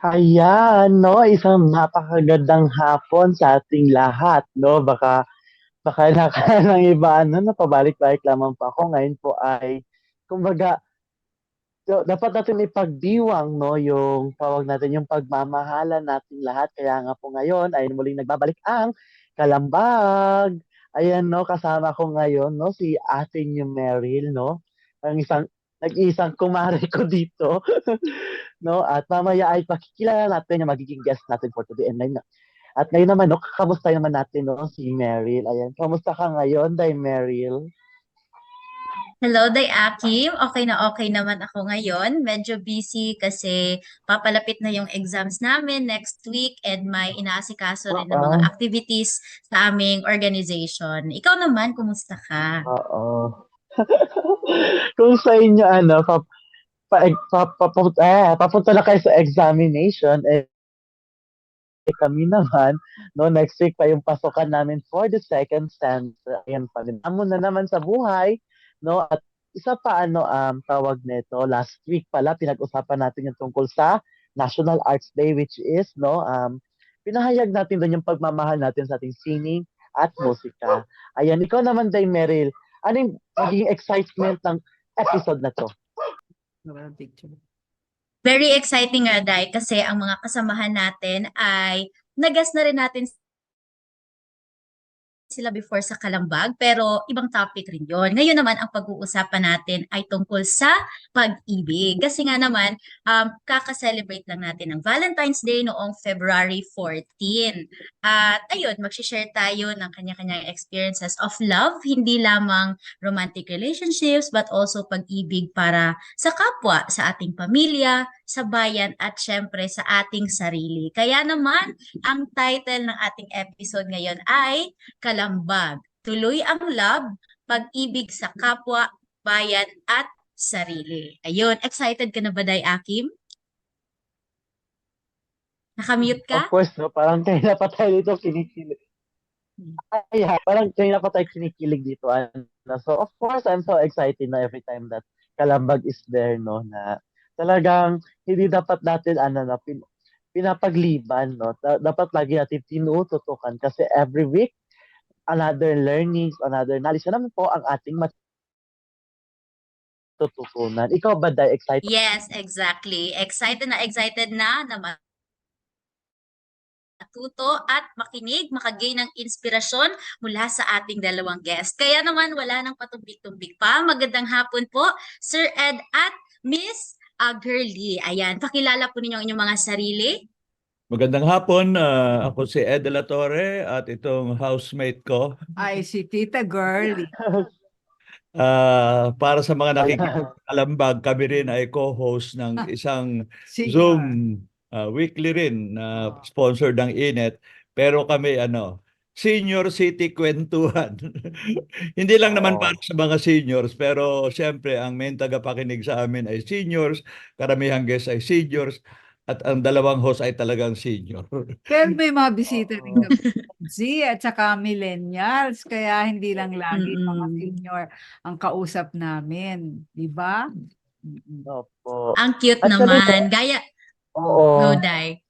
Ayan, no, isang napakagandang hapon sa ating lahat, no? Baka nakaka ng iba, ano, na pabalik-balik lamang po ako. Ngayon po ay, kumbaga, dapat natin ipagdiwang, no, yung tawag natin, yung pagmamahalan natin lahat. Kaya nga po ngayon ay muling nagbabalik ang Kalambag. Ayan, no, kasama ko ngayon, no, si Ate New Meryl, no? Ang nag-iisang kumare ko dito. No? At mamaya ay pakikilala natin yung magiging guest natin for today. At ngayon naman, no, kamusta naman natin, no, si Meryl. Ayan, kamusta ka ngayon, Day Meryl? Hello, Day Akim. Okay naman ako ngayon. Medyo busy kasi papalapit na yung exams namin next week and may inaasikaso rin ng mga Oo. activities sa aming organization. Ikaw naman, kumusta ka? Oo. Kung sa inyo, ano, papunta na kayo sa examination, kami naman, no, next week pa yung pasokan namin for the second semester. Ayan pa rin. Amo na naman sa buhay, no, at isa pa, ano, tawag nito, last week pala, pinag-usapan natin yung tungkol sa National Arts Day, which is, no, pinahayag natin doon yung pagmamahal natin sa ating sining at musika. Ayan, ikaw naman, Day Meryl, ano yung magiging excitement ng episode na to? Naman picture. Very exciting nga, Day, kasi ang mga kasamahan natin ay nagas na rin natin sila before sa Kalambag, pero ibang topic rin yon. Ngayon naman, ang pag-uusapan natin ay tungkol sa pag-ibig. Kasi nga naman, kaka-celebrate lang natin ng Valentine's Day noong February 14. At ayun, mag-share tayo ng kanya-kanyang experiences of love, hindi lamang romantic relationships, but also pag-ibig para sa kapwa, sa ating pamilya, sa bayan, at syempre sa ating sarili. Kaya naman, ang title ng ating episode ngayon ay Kalambag, tuloy ang love, pag-ibig sa kapwa, bayan at sarili. Ayun, excited ka na ba, Day Akim? Nakamute ka? Of course, no, parang kanina pa tayo dito kinikilig. Ay, parang kanina pa tayo kinikilig dito. Ano. So, of course, I'm so excited na every time that Kalambag is there, no, na talagang hindi dapat natin, ano, na pinapagliban, no. Dapat lagi natin tinututukan kasi every week, another learnings, another knowledge. Ano naman po ang ating matututunan. Ikaw ba, Day, excited? Yes, exactly. Excited na matuto at makinig, makagain ng inspirasyon mula sa ating dalawang guest. Kaya naman wala nang patumbik-tumbik pa. Magandang hapon po, Sir Ed at Miss Girlie. Ayan, pakilala po ninyo ang inyong mga sarili. Magandang hapon. Ako si Ed de la Torre at itong housemate ko. Ay, si Tita Girlie. Para sa mga Ayan. nakikialambag, kami rin ay co-host ng isang Zoom Senior. weekly rin na Oh. sponsored ng Inet. Pero kami Senior City Kwentuhan. Hindi lang naman para Oo. sa mga seniors, pero siyempre ang main tagapakinig sa amin ay seniors, karamihang guest ay seniors, at ang dalawang host ay talagang senior. Pero may mga bisita rin Oo. kami. Z at saka millennials. Kaya hindi lang lagi mga Mm-mm. senior ang kausap namin. Di ba? Mm-mm. Opo. Ang cute Actually, naman. Gaya, go, oo. Day.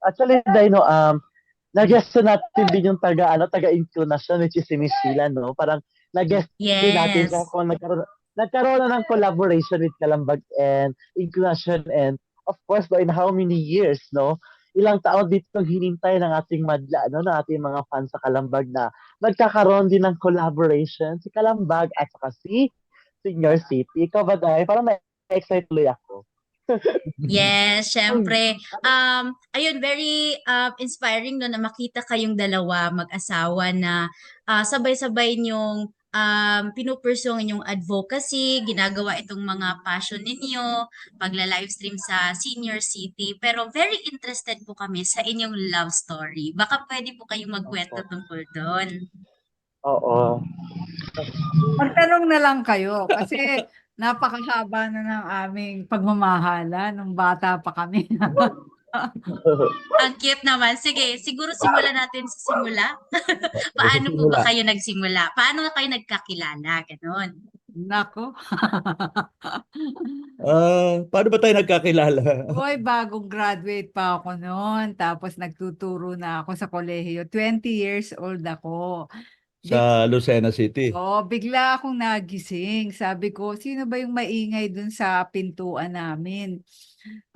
Actually, Dino, nag-guest natin din yung taga-inclination, which is si Miss Sheila, no? Parang nag-guest din natin siya Yes. kung nagkaroon na ng collaboration with Kalambag and Inclination, and of course, no, in how many years, no? Ilang taon dito hinintay ng ating madla, no, ng ating mga fans sa Kalambag na nagkakaroon din ng collaboration si Kalambag at saka si Senior City. Ikaw ba, dahil? Parang na-excite tuloy ako. Yes, Ay, syempre. Ayun, very inspiring no na makita kayong dalawa mag-asawa na sabay-sabay niyong pinupursue ang inyong advocacy, ginagawa itong mga passion ninyo, pagla-livestream sa Senior City. Pero very interested po kami sa inyong love story. Baka pwede po kayong magkwento opo. tungkol doon. Oo. Magtanong na lang kayo kasi napakahaba na ng aming pagmamahala nung bata pa kami. Ang cute naman. Sige, siguro simulan natin sa simula. Sige, Paano po ba simula. kayo nagsimula? Paano kayo nagkakilala? Ganon. Nako. Paano ba tayo nagkakilala? Hoy, bagong graduate pa ako noon. Tapos nagtuturo na ako sa kolehiyo. 20 years old ako. Sa Lucena City. Bigla akong nagising. Sabi ko, sino ba yung maingay dun sa pintuan namin?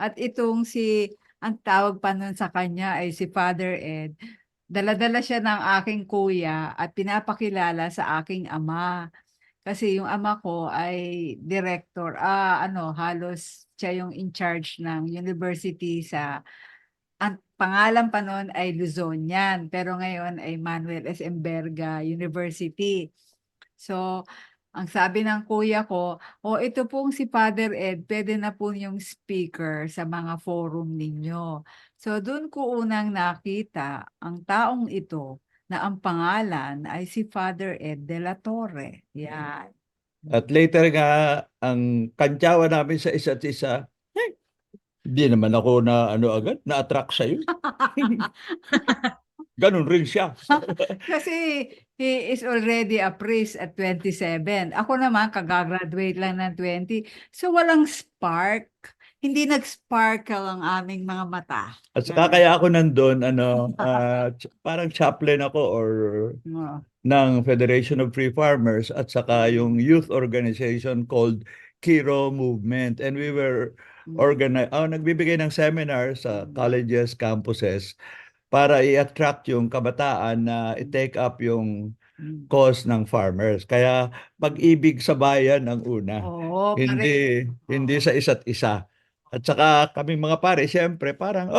At ang tawag pa nun sa kanya ay si Father Ed. Dala-dala siya ng aking kuya at pinapakilala sa aking ama. Kasi yung ama ko ay director, halos siya yung in charge ng university ang pangalan pa noon ay Luzonian, pero ngayon ay Manuel S. M. Berga University. So, ang sabi ng kuya ko, ito pong si Father Ed, pwede na po yung speaker sa mga forum ninyo. So, doon ko unang nakita ang taong ito na ang pangalan ay si Father Ed de la Torre. Yan. At later nga, ang kantyawan namin sa isa't isa, hindi naman ako na-attract sa'yo. Ganun rin siya. Kasi he is already a priest at 27. Ako naman, kagagraduate lang ng 20. So, walang spark. Hindi nag-sparkle ang aming mga mata. At saka kaya ako nandun, parang chaplain ako or Oo. ng Federation of Free Farmers at saka yung youth organization called Kiro Movement. And we were nagbibigay ng seminar sa colleges, campuses para i-attract yung kabataan na i-take up yung cause ng farmers. Kaya pag-ibig sa bayan ang una. Oo, Hindi sa isa't isa. At saka kaming mga pare, siyempre parang,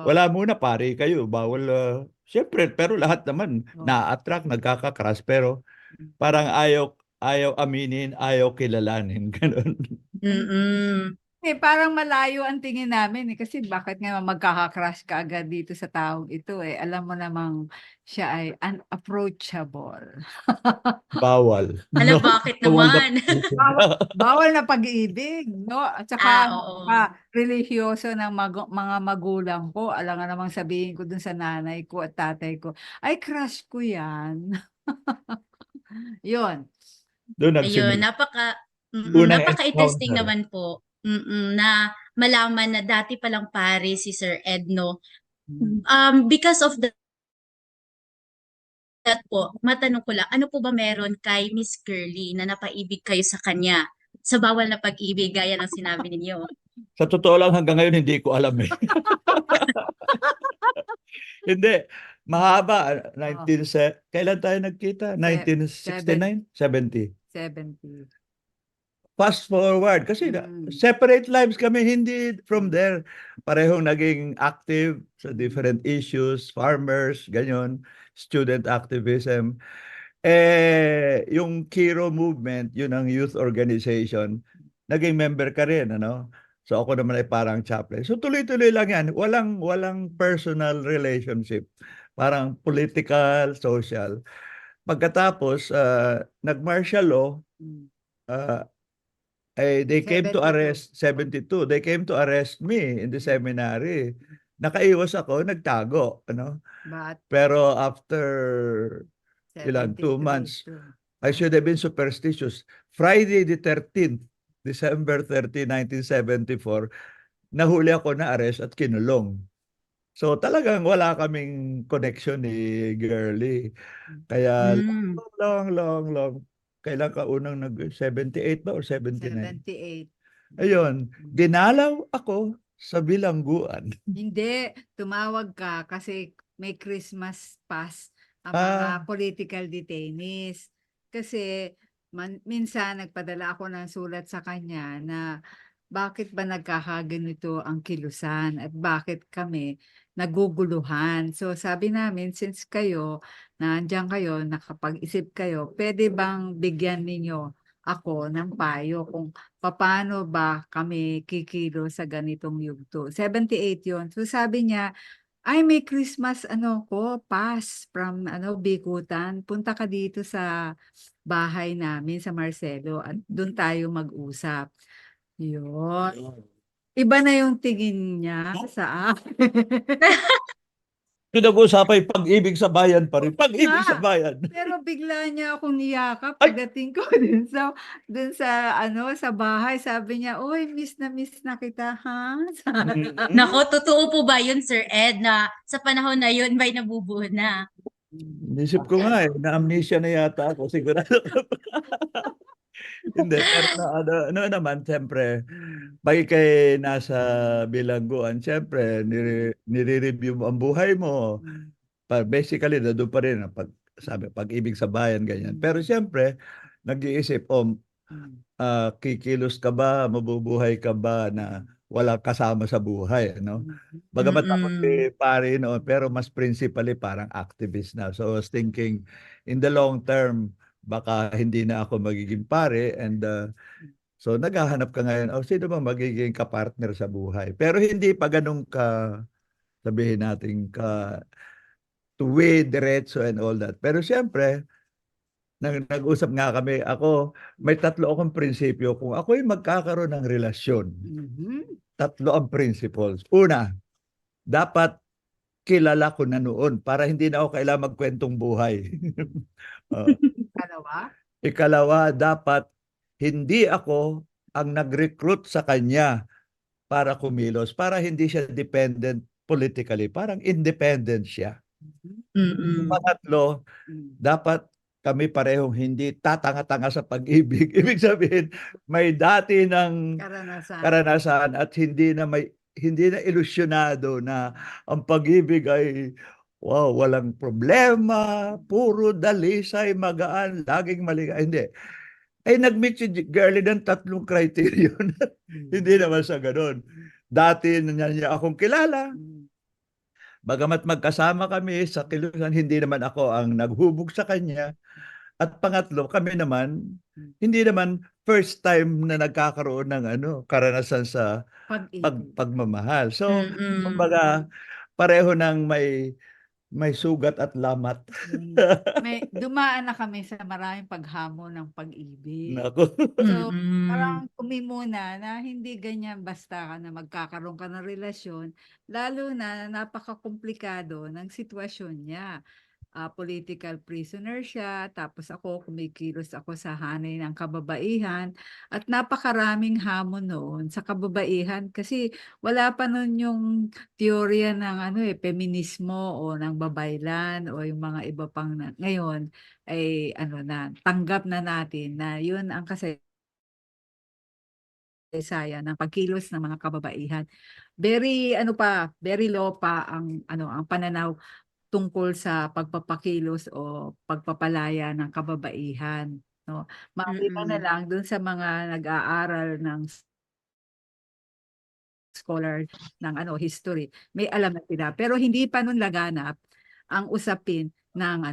wala muna pare kayo, bawal. Siyempre, pero lahat naman na-attract, nagkaka-crush, pero parang ayaw aminin, ayaw kilalanin, ganun. Mm-mm. Parang malayo ang tingin namin kasi bakit nga magkaka-crush ka agad dito sa taong ito Alam mo namang siya ay unapproachable. Bawal. Hala, bakit Bawal na- naman? Bawal na pag-ibig, no? At saka Oo. religyoso ng mga magulang ko. Alam nga namang sabihin ko dun sa nanay ko at tatay ko, ay crush ko yan. Yun. Doon Ayun, nagsimula. Unang napaka-interesting encounter. naman po na malaman na dati palang pare si Sir Edno. Because of that po, matanong ko lang, ano po ba meron kay Miss Curly na napaibig kayo sa kanya? Sa bawal na pag-ibig, gaya ng sinabi ninyo. Sa totoo lang hanggang ngayon hindi ko alam eh. Hindi. Mahaba. Kailan tayo nagkita? 1969? 70? 70. Fast forward. Kasi separate lives kami. Hindi from there. Parehong naging active sa different issues. Farmers, ganyan. Student activism. Yung Kiro Movement, yun ang youth organization. Naging member ka rin, ano? So ako naman ay parang chaplain. So tuloy-tuloy lang yan. Walang personal relationship. Parang political, social. Pagkatapos, nag-martial law, they came to 72. arrest, 72. They came to arrest me in the seminary. Nakaiwas ako, nagtago. Ano? But Pero after 2 73 months, too. I should have been superstitious. Friday the 13th, December 30, 1974, nahuli ako na arrest at kinulong. So talagang wala kaming connection ni Girlie. Kaya long. Kailan ka unang 78 ba or 79? 78. Ayun, dinalaw ako sa bilangguan. Hindi, tumawag ka kasi may Christmas pass ang mga political detainees. Kasi minsan nagpadala ako ng sulat sa kanya na bakit ba nagkakaganito ang kilusan at bakit kami naguguluhan. So sabi namin, since nandiyan kayo, nakapag-isip kayo, pwede bang bigyan ninyo ako ng payo kung paano ba kami kikilo sa ganitong yugto. 78 yon. So sabi niya, ay may Christmas pass from Bikutan. Punta ka dito sa bahay namin sa Marcelo at doon tayo mag-usap. Yun. Iba na yung tingin niya sa akin. Pinag-uusapan yung pag-ibig sa bayan pa rin. Pag-ibig sa Nga. bayan. Pero bigla niya akong niyakap Ay! pagdating ko dun sa ano sa bahay. Sabi niya, "Uy, miss na kita, ha?" Mm. Nako, totoo po ba yun, Sir Ed, na sa panahon na yun may nabubuo na? Inisip ko nga na-amnesia na yata ako. Sigurado ka ba? Hindi, pero ano naman, siyempre, pag ikay nasa bilangguan, siyempre, nire-review mo ang buhay mo. Basically, doon pa rin ang sabi, pag-ibig sa bayan, ganyan. Pero siyempre, nag-iisip, kikilos ka ba, mabubuhay ka ba na walang kasama sa buhay, ano? Bagamat ako Mm-mm. pare noon, pero mas principally parang activist na. So I was thinking, in the long term, baka hindi na ako magiging pare and so naghahanap ka ngayon, sino ba magiging kapartner sa buhay? Pero hindi pa ganun ka, sabihin natin ka tuwi, diretso and all that. Pero siyempre, nag-usap nga kami, may tatlo akong prinsipyo. Kung ako'y magkakaroon ng relasyon, tatlo ang principles. Una, dapat kilala ko na noon para hindi na ako kailangan magkwentong buhay. Oh. Dalawa? Ikalawa, dapat hindi ako ang nag-recruit sa kanya para kumilos, para hindi siya dependent politically, parang independent siya. Mm-mm. Pangatlo, dapat kami parehong hindi tatanga-tanga sa pag-ibig. Ibig sabihin, may dati ng karanasan at hindi na ilusyonado na ang pag-ibig ay wow, walang problema, puro dalisay, magaan, laging maligaya. Hindi. Ay nag-meet si girlie ng tatlong criterion. Hindi naman sa ganun. Dati na niya akong kilala. Bagamat magkasama kami sa kilusan, hindi naman ako ang naghubog sa kanya. At pangatlo, kami naman, hindi naman first time na nagkakaroon ng karanasan sa pagmamahal. So, Mm-mm. kumbaga, pareho ng may sugat at lamat. Dumaan na kami sa maraming paghamon ng pag-ibig. Nako. So, Mm-mm. parang kumimuna na hindi ganyan basta ka na magkakaroon ka ng relasyon, lalo na napakakomplikado ng sitwasyon niya. Political prisoner siya, tapos ako kumikilos ako sa hanay ng kababaihan at napakaraming hamon noon sa kababaihan kasi wala pa noon yung teorya ng feminismo o ng babaylan o yung mga iba pang ngayon ay tanggap na natin na yun ang kasaysayan ng pagkilos ng mga kababaihan. Very very low pa ang pananaw tungkol sa pagpapakilos o pagpapalaya ng kababaihan, no? Maliban na Mm-mm. lang dun sa mga nag-aaral ng scholar ng history, may alam na sila. Pero hindi pa nun laganap ang usapin ng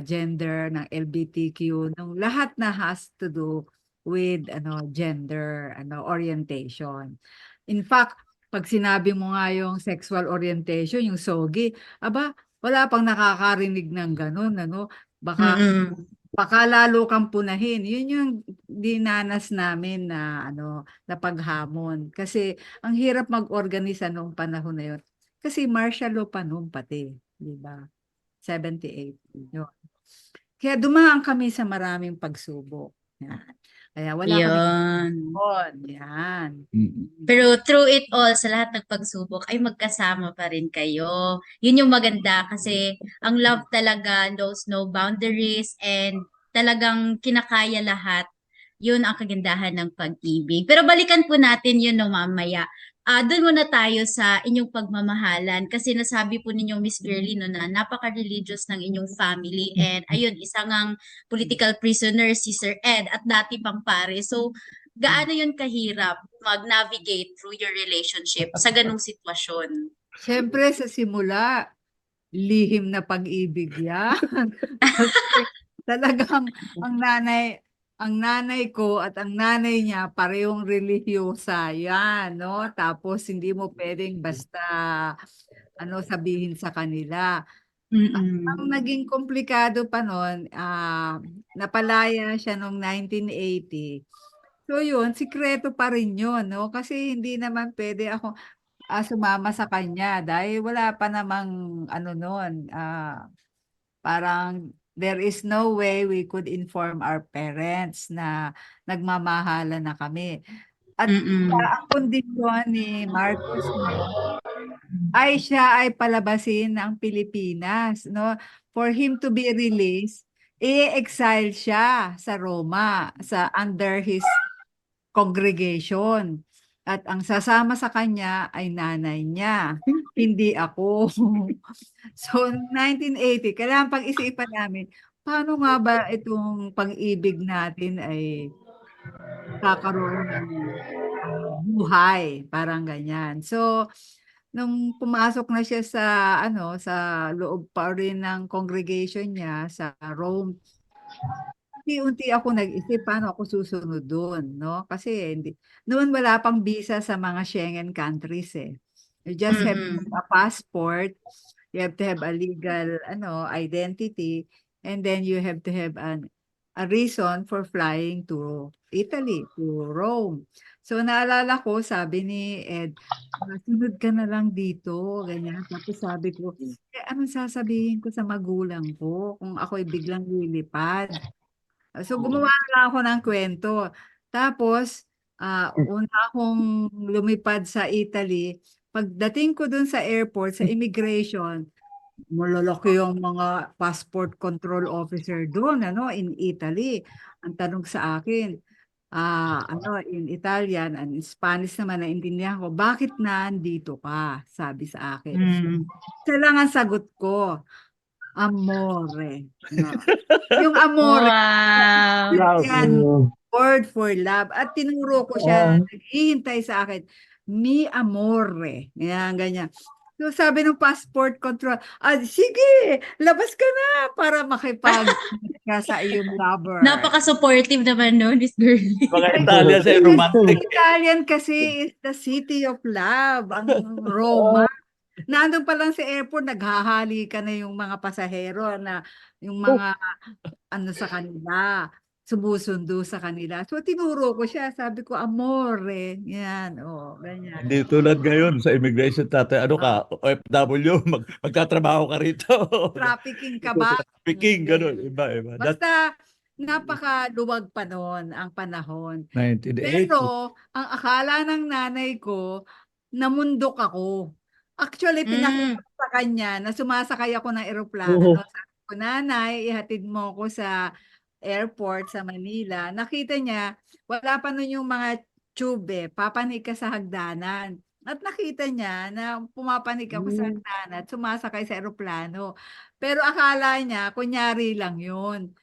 gender, ng LGBTQ, ng lahat na has to do with gender orientation. In fact, pag sinabi mo nga yung sexual orientation, yung SOGI, wala pang nakakarinig ng ganun, Baka Mm-mm. lalo kang punahin. Yun yung dinanas namin na paghamon. Kasi ang hirap mag-organisa noong panahon na yun. Kasi martial law pa noon pati, di ba? 78. Yun. Kaya dumaan kami sa maraming pagsubok. Yan. Kaya wala kami Yun. yan. Pero through it all, sa lahat ng pagsubok, ay magkasama pa rin kayo. Yun yung maganda kasi ang love talaga knows no boundaries and talagang kinakaya lahat. Yun ang kagandahan ng pag-ibig. Pero balikan po natin yun no mamaya. Doon muna tayo sa inyong pagmamahalan kasi nasabi po ninyo Miss Girlie no na napaka-religious ng inyong family and ayun, isang ang political prisoner si Sir Ed at dati pang pare. So, gaano yun kahirap mag-navigate through your relationship sa ganung sitwasyon? Siyempre sa simula, lihim na pag-ibig yan. Kasi talagang ang nanay ko at ang nanay niya parehong relihiyosa yan, no? Tapos hindi mo pwedeng basta sabihin sa kanila. Ang Mm-mm. naging komplikado pa noon, napalaya siya noong 1980. So yun, sikreto pa rin yun, no? Kasi hindi naman pwede ako, sumama sa kanya dahil wala pa namang ano noon, parang there is no way we could inform our parents na nagmamahalan na kami. At Mm-mm. ang kondisyon ni Marcos noon ay siya ay palabasin ng Pilipinas, no? For him to be released, i-exile siya sa Roma, sa under his congregation. At ang sasama sa kanya ay nanay niya, hindi ako. So, 1980, kailangan pag-isipan namin, paano nga ba itong pag-ibig natin ay kakaroon ng buhay, parang ganyan. So, nung pumasok na siya sa sa loob pa rin ng congregation niya sa Rome, unti-unti ako nag-isip paano ako susunod doon, no? Kasi noon wala pang visa sa mga Schengen countries eh. You just have to Mm-mm. have a passport, you have to have a legal identity, and then you have to have a reason for flying to Italy, to Rome. So naalala ko, sabi ni Ed, sunod ka na lang dito, ganyan. Tapos sabi ko, anong sasabihin ko sa magulang ko kung ako'y biglang lilipad? So gumawa na lang ako ng kwento. Tapos, una akong lumipad sa Italy. Pagdating ko dun sa airport, sa immigration, malalaki yung mga passport control officer doon, in Italy. Ang tanong sa akin, in Italian and in Spanish naman, naintindihan ko, bakit nandito ka? Sabi sa akin. Mm. Isa lang ang sagot ko, amore. No. Yung amore, Wow. yan, word for love. At tinuro ko siya, naghihintay sa akin, mi amore. Yan, ganyan. So sabi ng passport control, sige, labas ka na para makipag ka sa iyong lover. Napaka-supportive naman nun, Miss Girlie. Mga Italian sa romantic. Italian kasi is the city of love, ang Roma. Nandun pa lang sa airport, naghahali ka na yung mga pasahero na yung mga sa kanila, sumusundo sa kanila. So tinuro ko siya, sabi ko, amore, yan, ganyan. Hindi tulad ngayon sa immigration tatay, ano ka, OFW, magtatrabaho ka rito. Trafficking ka ba? Trafficking, ganun, iba. Basta, napakaluwag pa noon ang panahon. 1980. Pero, ang akala ng nanay ko, namundok ako. Actually, pinakita ko sa kanya na sumasakay ako ng eroplano. Sabi ko, nanay, ihatid mo ko sa airport sa Manila. Nakita niya, wala pa nun yung mga tube, papanik ka sa hagdanan. At nakita niya na pumapanik ako sa hagdanan at sumasakay sa eroplano. Pero akala niya, kunyari lang yun.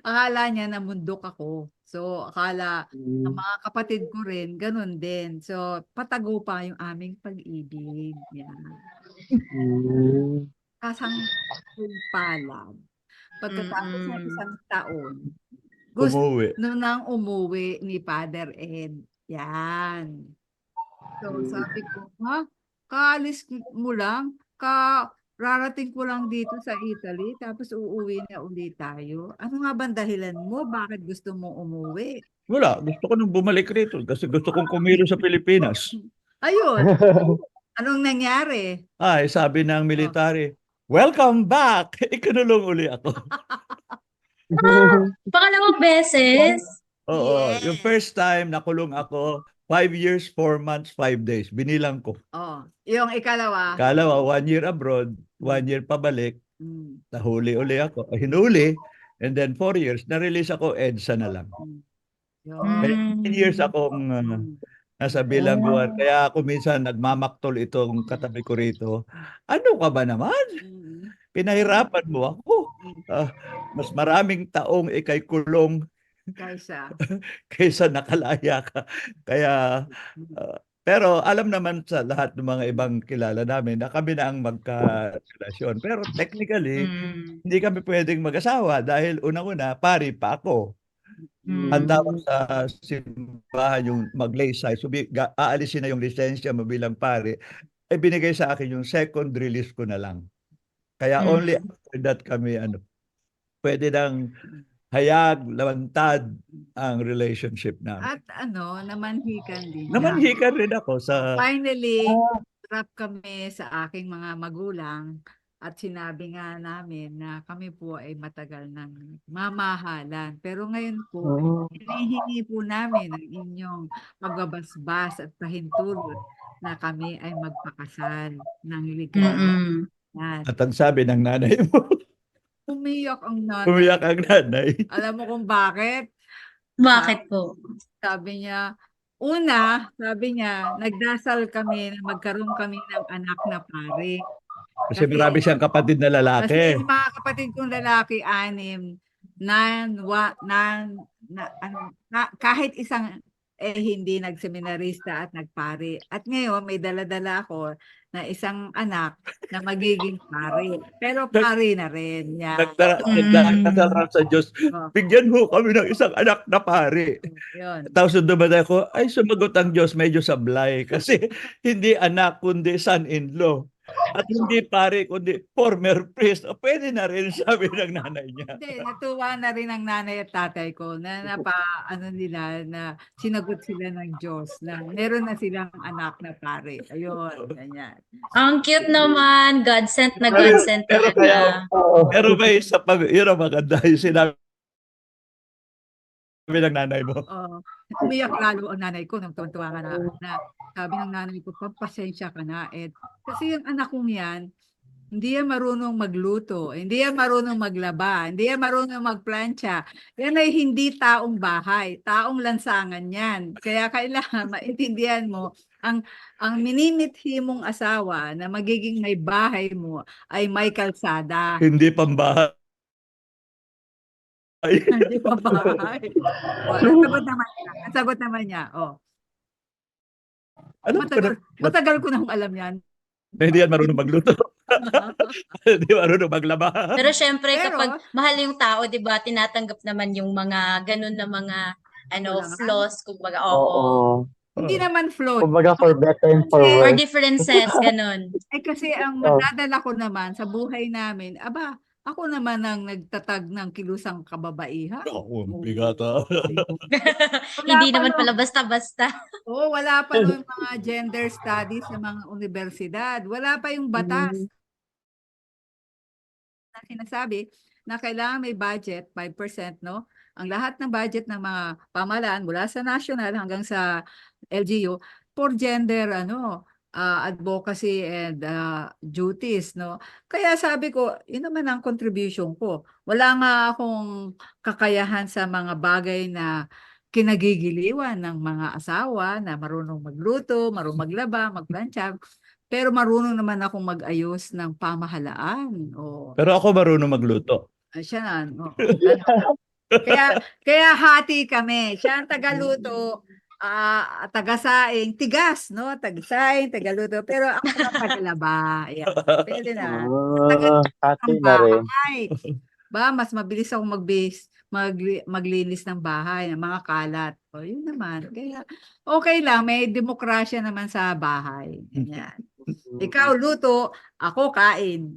Akala niya namundok ako. So, akala ng mga kapatid ko rin, ganun din. So, patago pa yung aming pag-ibig. Yan. Kasang palad. Pagkatapos ng isang taon, gusto Umuwi. nang umuwi ni Father Ed. Yan. So, sabi ko, kaalis mo lang, rarating ko lang dito sa Italy, tapos uuwi na ulit tayo. Ano nga bang dahilan mo? Bakit gusto mong umuwi? Wala, gusto ko nung bumalik rito kasi gusto kong kumilo sa Pilipinas. Ayun. Anong nangyari? Ay, sabi ng military, welcome back! Ikinulong uli ako. Pangalawang beses. Oo, Yes. yung first time nakulong ako, 5 years, 4 months, 5 days. Binilang ko. Yung ikalawa. Kalawa, 1 year abroad, 1 year pabalik, nahuli uli ako. Hinuli, and then 4 years, na-release ako, EDSA na lang. Kaya 10 years akong nasa bilangguan. Kaya ako minsan nagmamaktol itong katabi ko rito. Ano ka ba naman? Pinahirapan mo ako. Mas maraming taong ikay kulong kaysa nakalaya ka. Kaya, pero alam naman sa lahat ng mga ibang kilala namin na kami na ang magkarelasyon. Pero technically, hindi kami pwedeng mag-asawa dahil unang-una, pari pa ako. Ang tawag sa simbahan yung mag-lay side. So, aalisin na yung lisensya mo bilang pari. Binigay sa akin yung second release ko na lang. Kaya only after that kami, pwede nang hayag, lawantad ang relationship namin. At namanhikan din siya. Namanhikan rin ako sa Finally, Ah, harap kami sa aking mga magulang at sinabi nga namin na kami po ay matagal ng mamahalan. Pero ngayon po, mm, hinihingi po namin ang inyong pagbabasbas at pahintulot na kami ay magpakasal ng ligaya. Mm-mm. Yan. at ang sabi ng nanay mo, Umiyak ang nanay. umiyak ang nanay. Alam mo kung bakit? Bakit po? Sabi niya, sabi niya, nagdasal kami na magkaroon kami ng anak na pare. Kasi marami siyang kapatid na Kasi lalaki. yung mga kapatid kong lalaki, 6, kahit isang hindi nagseminarista at nagpare. At ngayon, may dala-dala ako na isang anak na magiging pare. Pero pare na rin. Yan. Nagdasal raw sa Diyos, Oh, bigyan mo kami ng isang anak na pare. yun. Tapos dumaday ko, ay sumagot ang Diyos, medyo sablay. Kasi hindi anak, kundi son-in-law. At hindi pare, kundi former priest. O, pwede na rin, sabi ng nanay niya. Hindi, natuwa na rin ang nanay at tatay ko na nila na sinagot sila ng Diyos na meron na silang anak na pare. Ayun, ganyan. Ang cute naman. God sent na Pero- God sent pero talaga. kaya- oo. Pero may isa pag, yun ang maganda, yung sinabi ng nanay mo. Umiyak lalo ang nanay ko nung tuwa nga na sabi ng nanay ko, pagpasensya ka na, Ed. Kasi yung anak kong yan, hindi yan marunong magluto, hindi yan marunong maglaba, hindi yan marunong magplantsa. Yan ay hindi taong bahay, taong lansangan yan. Kaya kailangan maintindihan mo, ang minimithi mong asawa na magiging may bahay mo ay may kalsada. Hindi pambahay. Hindi pa bahay. Ang sagot naman niya, Alam ko na, matagal ko nang alam yan. na hindi yan marunong magluto. Hindi marunong maglaba. Pero syempre, Pero- kapag mahal yung tao, di ba, tinatanggap naman yung mga ganun na mga Kulangan? flaws, kumbaga, Oo. oo. Hindi naman float. Kumbaga for better and for Or worse. differences, ganun. Kasi ang Oh. madadala ko naman sa buhay namin, ako naman ang nagtatag ng kilusang kababaihan. Ako, bigata. Hindi naman pala basta-basta. Wala pa yung mga gender studies sa mga universidad. Wala pa yung batas na sinasabi na kailangan may budget, 5%, no? Ang lahat ng budget ng mga pamahalaan mula sa national hanggang sa LGU for gender advocacy and duties, no? Kaya sabi ko, yun naman ang contribution ko. Wala nga akong kakayahan sa mga bagay na kinagigiliwan ng mga asawa na marunong magluto, marunong maglaba, magplantsa. Pero marunong naman akong mag-ayos ng pamahalaan. Pero ako marunong magluto. Siya na. Kaya hati kami. Siya ang tagaluto, tagasaing, tigas, no? Tagasaing, tagaluto. Pero ako ang tagalaba. Ayan. Pwede na. Hati na rin. Bahay. Mas mabilis ako maglinis ng bahay, ng mga kalat. Yun naman. Kaya okay lang, may demokrasya naman sa bahay. Ganyan. Ikaw luto, ako kain.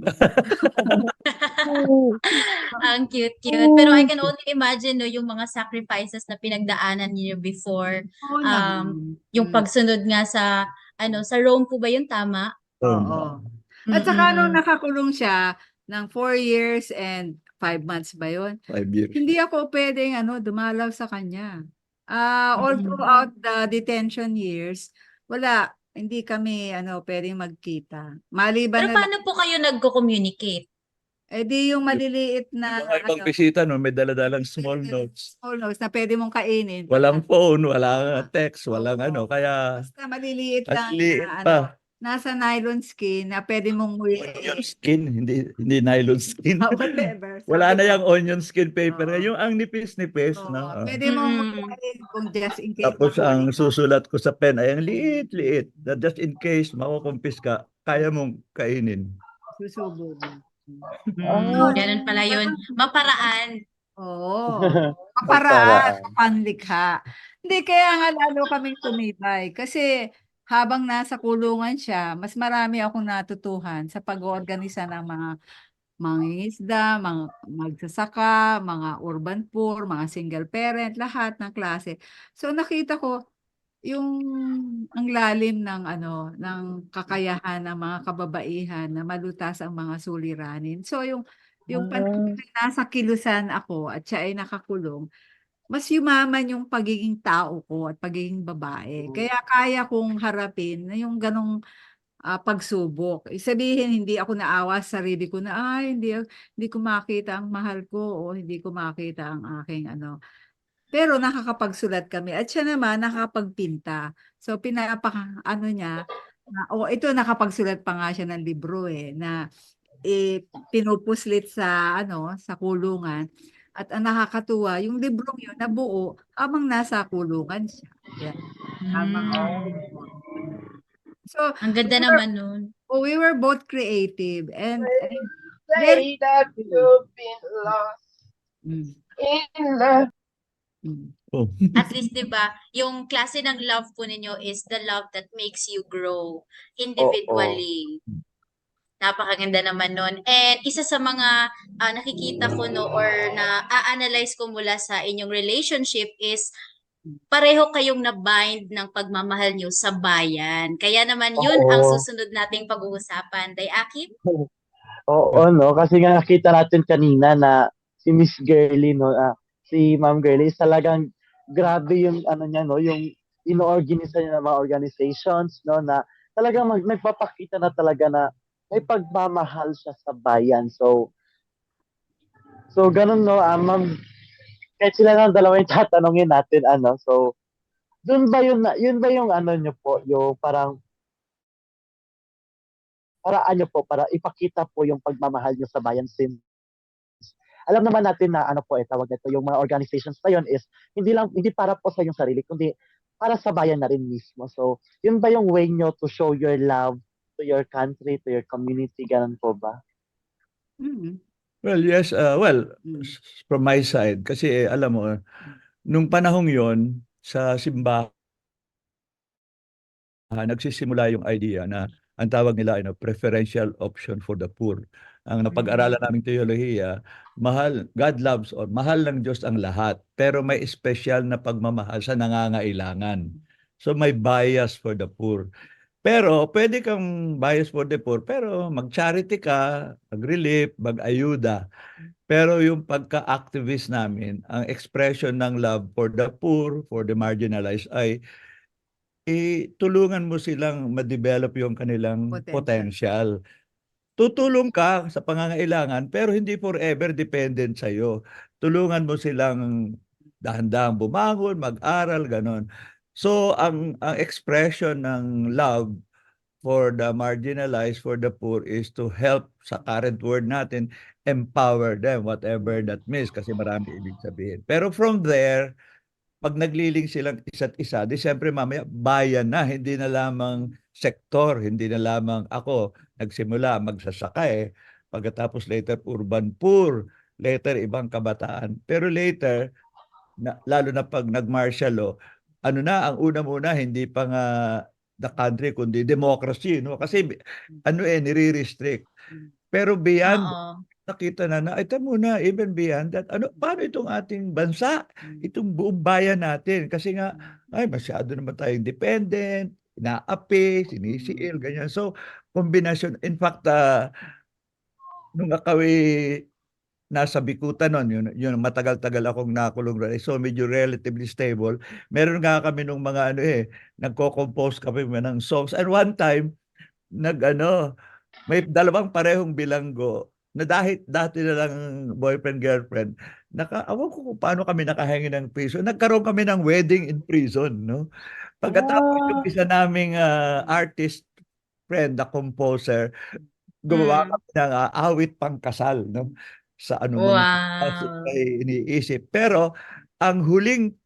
Ang cute-cute. Pero I can only imagine, no, yung mga sacrifices na pinagdaanan niyo before. Oo naman. Yung pagsunod nga sa, sa Rome po ba yun? Tama? Oo. At saka nung Mm-mm. nakakulong siya ng 4 years and 5 months ba yun? 5 years. Hindi ako pwedeng dumalaw sa kanya. All throughout the detention years, hindi kami pwedeng magkita. Maliban Pero na paano po kayo nagko-communicate? di yung maliliit na Mga ibang bisita, no, may daladalang small notes. small notes na pwede mong kainin. Walang phone, walang text, walang kaya Basta maliliit lang liit na pa. nasa nylon skin na pwede mong Onion skin, hindi nylon skin. whatever. Wala na Sabi ko, yung onion skin paper. Oo. Yung ang nipis-nipis. No? pwede mong Mm. kung just in case. Tapos ang mahuli ka. susulat ko sa pen ay ang liit-liit. Na just in case makukumpis ka, kaya mong kainin. Susubo mo. Ganun pala yun. Maparaan. Oo. Paraan. Panlikha. Hindi, kaya nga lalo kaming tumibay. Kasi habang nasa kulungan siya, mas marami akong natutuhan sa pag-oorganisa ng mangingisda, mga magsasaka, mga urban poor, mga single parent, lahat ng klase. So nakita ko yung ang lalim ng ng kakayahan ng mga kababaihan na malutas ang mga suliranin. So yung panahon na nasa kilusan ako at siya ay nakakulong, mas yumaman yung pagiging tao ko at pagiging babae. Kaya kaya kong harapin na yung ganong pagsubok. Sabihin, hindi ako naawa sa sarili ko na, ay, hindi ko makita ang mahal ko o hindi ko makita ang aking Pero nakakapagsulat kami at siya naman nakakapagpinta. So niya, ito nakapagsulat pa nga siya ng libro na pinupuslit sa sa kulungan. At ang nakakatuwa, yung librong yun nabuo habang nasa kulungan siya. Yan. Habang So, Ang ganda naman nun. we were both creative and Say that you've been lost Mm, in love. mm. Oh. At least, di ba, yung klase ng love po ninyo is the love that makes you grow individually. Napakaganda naman nun. And isa sa mga nakikita ko or na-analyze ko mula sa inyong relationship is pareho kayong na-bind ng pagmamahal nyo sa bayan. Kaya naman yun ang Oo. susunod nating pag-uusapan. Day Akip? Oo, no? Kasi nga nakita natin kanina na si Miss Girlie, no? Si Ma'am Girlie is talagang grabe yung niya, no? Yung ino-organize niya ng mga organizations, no? Na talagang nagpapakita na talaga na may pagmamahal siya sa bayan. So ganun, no? Ma'am, kahit sila ng dalawa yung tatanungin natin, So, yun ba yung niyo po, yung paraan niyo po para ipakita po yung pagmamahal niyo sa bayan since alam naman natin na tawag nito, yung mga organizations na yun is hindi para po sa yung sarili, kundi para sa bayan na rin mismo. So, yun ba yung way nyo to show your love to your country, to your community, ganun po ba? Mm. Well, yes, from my side, kasi alam mo, nung panahong yon sa simbahan, nagsisimula yung idea na ang tawag nila preferential option for the poor. Ang napag-aralan naming teolohiya, God loves all, mahal ng Diyos ang lahat, pero may special na pagmamahal sa nangangailangan. So may bias for the poor. Pero pwede kang bias for the poor, pero mag-charity ka, mag-relief, mag-ayuda. Pero yung pagka-activist namin, ang expression ng love for the poor, for the marginalized ay tulungan mo silang ma-develop yung kanilang potential. Tutulong ka sa pangangailangan pero hindi forever dependent sa'yo. Tulungan mo silang dahan-dahang bumangon, mag-aral, ganon. So ang expression ng love for the marginalized, for the poor is to help, sa current word natin, empower them, whatever that means, kasi marami ibig sabihin. Pero from there, pag nagliling silang isa't isa, di siyempre mamaya bayan na, hindi na lamang sektor, hindi na lamang ako nagsimula magsasaka pagkatapos later urban poor, later ibang kabataan. Pero later, lalo na pag nag-martial law, ang una muna, hindi pa nga the country, kundi democracy, no? Kasi nire-restrict. Pero beyond Oo. nakita na ito muna, even beyond that, paano itong ating bansa, itong buong bayan natin? Kasi nga, masyado naman tayong dependent, inaapi, sinisiil, ganyan. So, kombinasyon. In fact, nung akawi nasa Bikutan noon, yun matagal-tagal akong nakulong rin. So medyo relatively stable. Meron nga kami nung mga nagko-compose kami ng songs. And one time, may dalawang parehong bilanggo na dati na lang boyfriend, girlfriend, awan ko kung paano kami nakahingi ng prison. Nagkaroon kami ng wedding in prison, no? Pagkatapos yung isa naming artist friend, na composer, gumawa kami ng awit pangkasal, no? Sa mga Wow. ay iniisip. Pero ang huling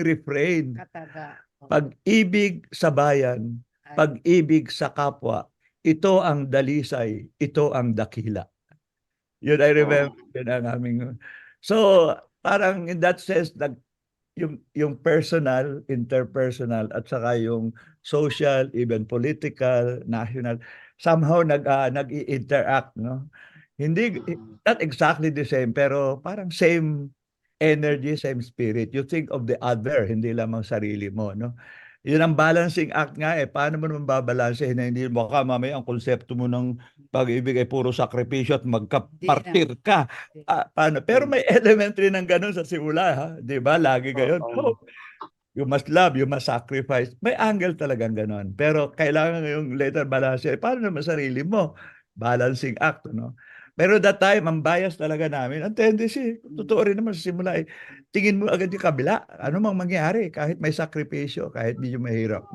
refrain, pag-ibig sa bayan, pag-ibig sa kapwa, ito ang dalisay, ito ang dakila. Yun, I remember, yun ang aming. So, parang in that sense, yung personal, interpersonal, at saka yung social, even political, national, somehow nag-i-interact, no? Hindi, not exactly the same, pero parang same energy, same spirit. You think of the other, hindi lamang sarili mo, no? Yun ang balancing act nga eh. Paano mo naman babalansehin na hindi baka mamaya ang konsepto mo ng pag-ibig ay puro sakripisyo at Hindi na. magkapartir ka. Paano? Pero may element rin ng ganun sa simula, ha? Di ba? Lagi gayon. Oo. Oh, you must love, you must sacrifice. May angle talagang ganon. Pero kailangan yung later balance. Paano naman sarili mo? Balancing act, no? Pero that time, ang bias talaga namin, ang tendency, totoo rin naman sa simula, tingin mo agad yung kabila. Ano mang mangyari, kahit may sakripisyo, kahit medyo mahirap.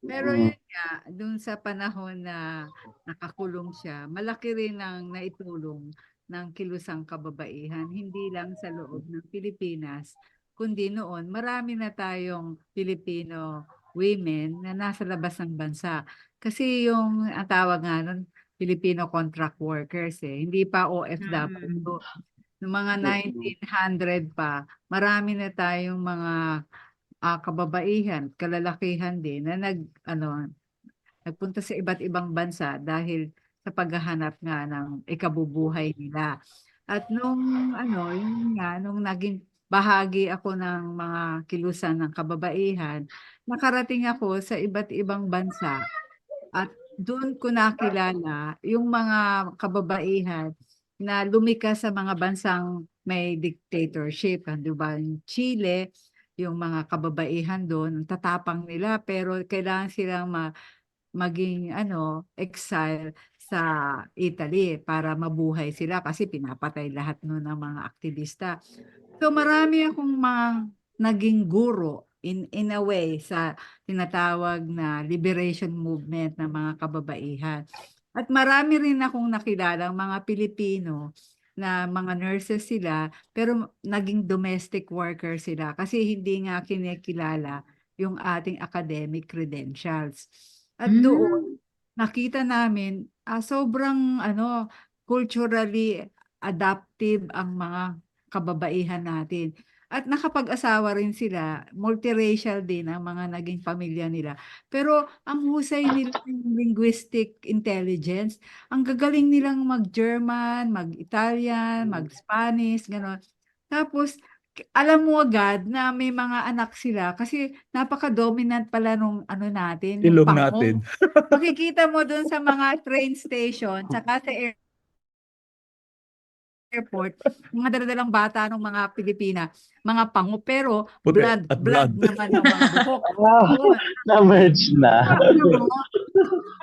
Pero yun nga, dun sa panahon na nakakulong siya, malaki rin ang naitulong ng kilusang kababaihan, hindi lang sa loob ng Pilipinas, kundi noon marami na tayong Filipino women na nasa labas ng bansa. Kasi yung ang tawag nga nun, Filipino contract workers hindi pa OFW. Noong mga 1900 pa, marami na tayong mga kababaihan, kalalakihan din na nagpunta sa iba't ibang bansa dahil sa paghahanap nga ng ikabubuhay nila. At yun nga, nung naging bahagi ako ng mga kilusan ng kababaihan, nakarating ako sa iba't ibang bansa at doon ko nakilala yung mga kababaihan na lumikas sa mga bansang may dictatorship. Di ba? Yung Chile, yung mga kababaihan doon, ang tatapang nila pero kailangan silang maging exile sa Italy para mabuhay sila kasi pinapatay lahat noon ng mga aktivista. So marami akong mga naging guro in a way sa tinatawag na liberation movement ng mga kababaihan. At marami rin akong nakilalang mga Pilipino na mga nurses sila pero naging domestic worker sila kasi hindi nga kinikilala yung ating academic credentials. At doon nakita namin sobrang culturally adaptive ang mga kababaihan natin. At nakapag-asawa rin sila, multiracial din ang mga naging pamilya nila. Pero ang husay nila ng linguistic intelligence, ang gagaling nilang mag-German, mag-Italian, mag-Spanish, gano'n. Tapos, alam mo agad na may mga anak sila kasi napaka-dominant pala nung natin, yung Ilong pango. natin. Makikita mo dun sa mga train station, tsaka sa airport, mga daladalang bata ng mga Pilipina, mga pango, pero Puti blood at blood. naman ang mga buhok. Wow, Yun. na-merge na. Alam mo,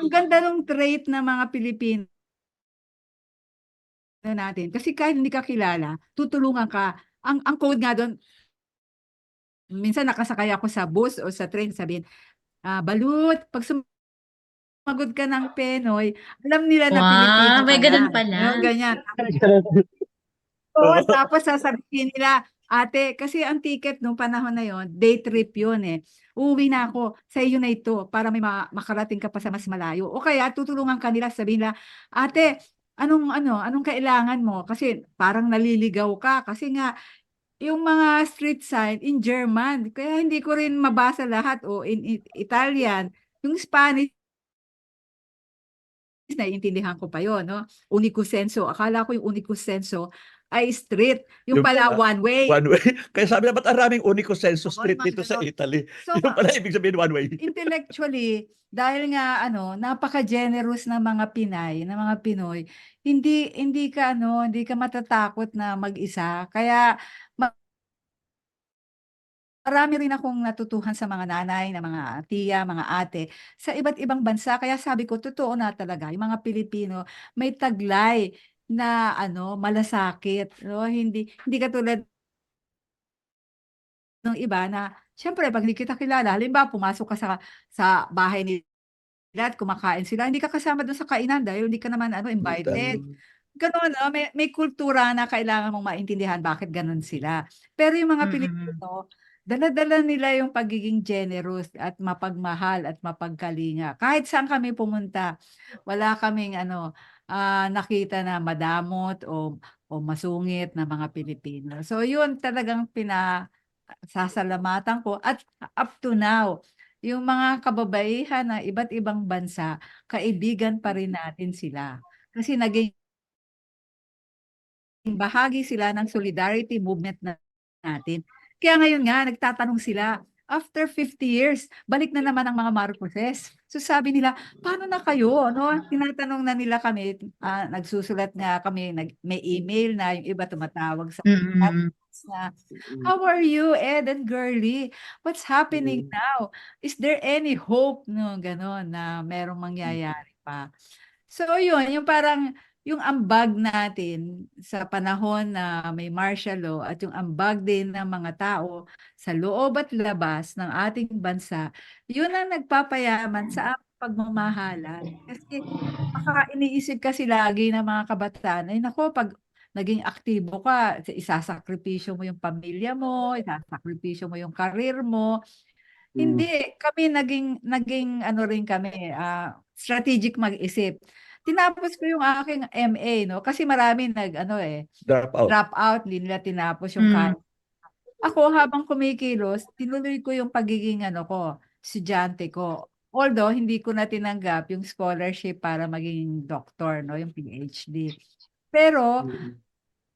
ang ganda ng trait ng mga Pilipino natin. Kasi kahit hindi ka kilala, tutulungan ka. Ang code nga doon, minsan nakasakay ako sa bus o sa train, sabihin, balut, pag sumagot ka ng Penoy, alam nila na Pilipino Wow, ka may ganun na. pala. Yung ganyan. Oo, tapos sasabihin nila, ate, kasi ang ticket nung panahon na yon, day trip yun Uuwi na ako, sa iyo na ito, para may makarating ka pa sa mas malayo. O kaya, tutulungan ka nila, sabihin nila, ate, anong kailangan mo? Kasi parang naliligaw ka. Kasi nga, yung mga street sign in German, kaya hindi ko rin mabasa lahat o in Italian. Yung Spanish, naiintindihan ko pa yon, no? Unico senso. Akala ko yung unico senso ay street. Yung Yung pala pala, one way. one way. Kaya sabi na, ba't maraming unico senso Oo, street yung mga dito sa ganon. Italy? So, Yung pala ibig sabihin one way. intellectually, dahil nga napaka-generous ng mga Pinay, ng mga Pinoy, hindi ka matatakot na mag-isa. Kaya marami rin akong natutuhan sa mga nanay, na mga tiya, mga ate sa iba't ibang bansa. Kaya sabi ko, totoo na talaga, yung mga Pilipino may taglay na malasakit, no? Hindi katulad ng iba na syempre pag hindi kita kilala, halimbawa pumasok ka sa bahay nila at kumakain sila, hindi ka kasama doon sa kainan dahil hindi ka naman invited. Gano'n, may kultura na kailangan mong maintindihan bakit gano'n sila. Pero yung mga Pilipino, dala-dala nila yung pagiging generous at mapagmahal at mapagkalinga. Kahit saan kami pumunta, wala kaming nakita na madamot o masungit na mga Pilipino. So yun talagang sasalamatan ko at up to now, yung mga kababaihan na iba't ibang bansa, kaibigan pa rin natin sila. kasi naging bahagi sila ng solidarity movement natin. Kaya ngayon nga, nagtatanong sila, after 50 years, balik na naman ang mga Marcoses. So sabi nila, paano na kayo? No? Tinatanong na nila kami, nagsusulat nga kami, may email na yung iba tumatawag sa Mm. na, how are you, Ed and Girly? What's happening now? Is there any hope? No, ganon, na merong mangyayari pa. So yun, yung parang yung ambag natin sa panahon na may martial law at yung ambag din ng mga tao sa loob at labas ng ating bansa, yun ang nagpapayaman sa ating pagmamahalan. Kasi baka iniisip kasi lagi ng mga kabataan, ay nako, pag naging aktibo ka, isasakripisyo mo yung pamilya mo, isasakripisyo mo yung karir mo. Hindi, kami naging ano rin kami, strategic mag-isip. Tinapos ko yung aking MA, no? Kasi marami Drop out. drop out, hindi nila tinapos yung Mm. Ako, habang kumikilos, tinuloy ko yung pagiging estudyante ko. Although, hindi ko na tinanggap yung scholarship para maging doctor, no? Yung PhD. Pero,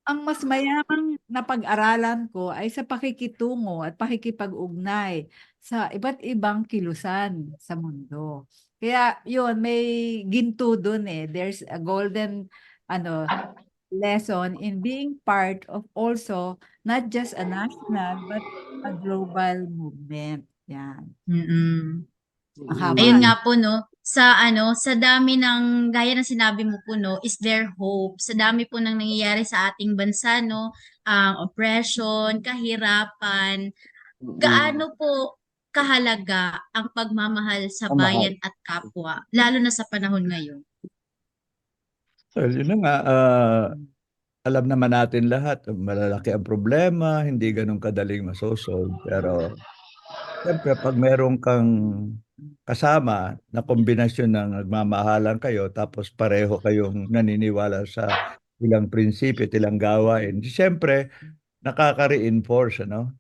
ang mas mayamang napag-aralan ko ay sa pakikitungo at pakikipag-ugnay sa iba't ibang kilusan sa mundo. Kaya yun, may ginto dun eh. There's a golden lesson in being part of also not just a national but a global movement. Yan. Mm. Ang haba. Ayun nga po no, sa dami ng gaya ng sinabi mo po no, is there hope? Sa dami po ng nangyayari sa ating bansa no, ang oppression, kahirapan, gaano po kahalaga ang pagmamahal sa Ang mahal. bayan at kapwa, lalo na sa panahon ngayon? Well, yun na nga, alam naman natin lahat, malalaki ang problema, hindi ganun kadaling masosolve. Pero, siyempre, pag meron kang kasama na kombinasyon ng nagmamahalan kayo, tapos pareho kayong naniniwala sa ilang prinsipyo, ilang gawain, siyempre, nakaka-reinforce, ano?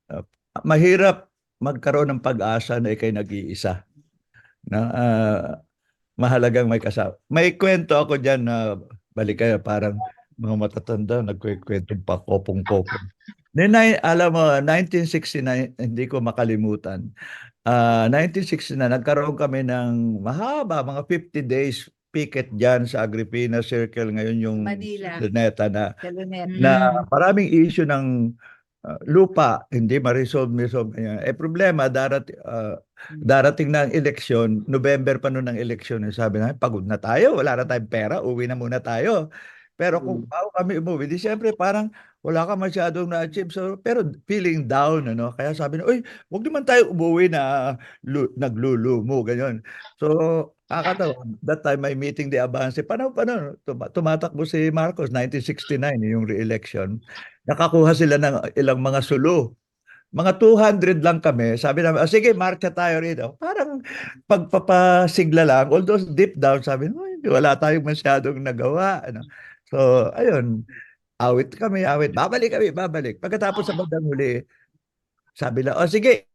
Uh, Mahirap magkaroon ng pag-asa na ikay nag-iisa. Na, mahalagang may kasama. May kwento ako dyan na balik kayo, parang mga matatanda, nagkwento pa kopong-kopong. Alam mo, 1969, hindi ko makalimutan. 1969, nagkaroon kami ng mahaba, mga 50 days picket dyan sa Agripina Circle, ngayon yung Manila. Luneta na Mm. maraming issue ng lupa, hindi ma-resolve. Problema, darating na ang eleksyon, November pa noon ang eleksyon. Sabi na, pagod na tayo, wala na tayong pera, uwi na muna tayo. Pero kung bago kami umuwi, di siyempre parang wala ka masyadong na-achieve. So, pero feeling down, ano? Kaya sabi na, uy, huwag naman tayo umuwi na naglulumo, ganyan. So, kakatawa, that time may meeting the Avance. Paano, tumatakbo si Marcos, 1969, yung re-election. Nakakuha sila ng ilang mga sulu. Mga 200 lang kami. Sabi namin, sige, marcha tayo rito. Parang pagpapasigla lang. Although deep down, sabi, wala tayong masyadong nagawa. Ano. So, ayun. Awit kami, awit. Babalik kami, babalik. Pagkatapos sa bandang huli, sabi lang, sige,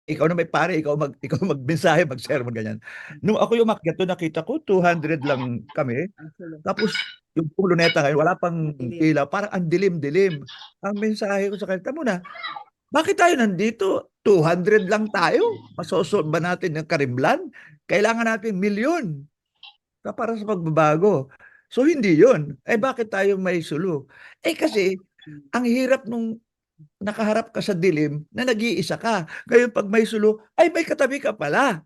ikaw na may pare, ikaw magmensahe, mag-sermon, ganyan. Nung ako yung umakyat doon, nakita ko, 200 lang kami. Tapos, yung luneta ngayon, wala pang ilaw. Parang ang dilim-dilim. Ang mensahe ko sa kanila, muna, bakit tayo nandito? 200 lang tayo. Masosolve ba natin yung Karimlan? Kailangan natin milyon para sa pagbabago. So, hindi yun. Bakit tayo may sulu? Kasi, ang hirap nung nakaharap ka sa dilim na nag-iisa ka. Ngayon, pag may sulu, may katabi ka pala.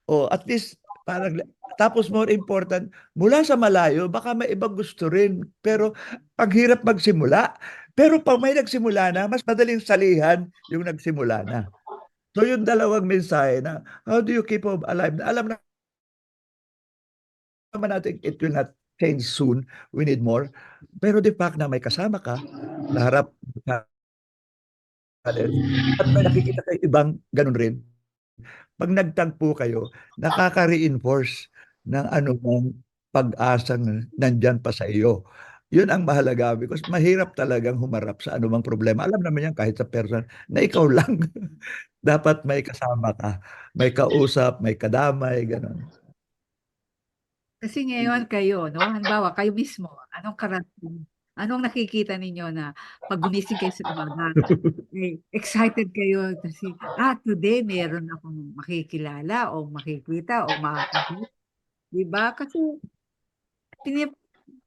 O, at least, parang, tapos more important, mula sa malayo, baka may ibang gusto rin. Pero, ang hirap magsimula. Pero pag may nagsimula na, mas madaling salihan yung nagsimula na. So, yung dalawang mensahe na, how do you keep hope alive? Alam naman natin, it will not change soon. We need more. Pero the fact na may kasama ka, sa harap at may nakikita kayo ibang ganun rin. Pag nagtagpo kayo, nakaka-reinforce ng anumang pag-asang nandyan pa sa iyo. Yun ang mahalaga because mahirap talagang humarap sa anumang problema. Alam naman yan kahit sa person na ikaw lang. Dapat may kasama ka, may kausap, may kadamay, gano'n. Kasi ngayon kayo, no? Halimbawa, kayo mismo, anong nakikita ninyo na pag gumising kayo sa umaga, excited kayo kasi, today meron akong makikilala o makikita o makakita. Diba? Kasi tini-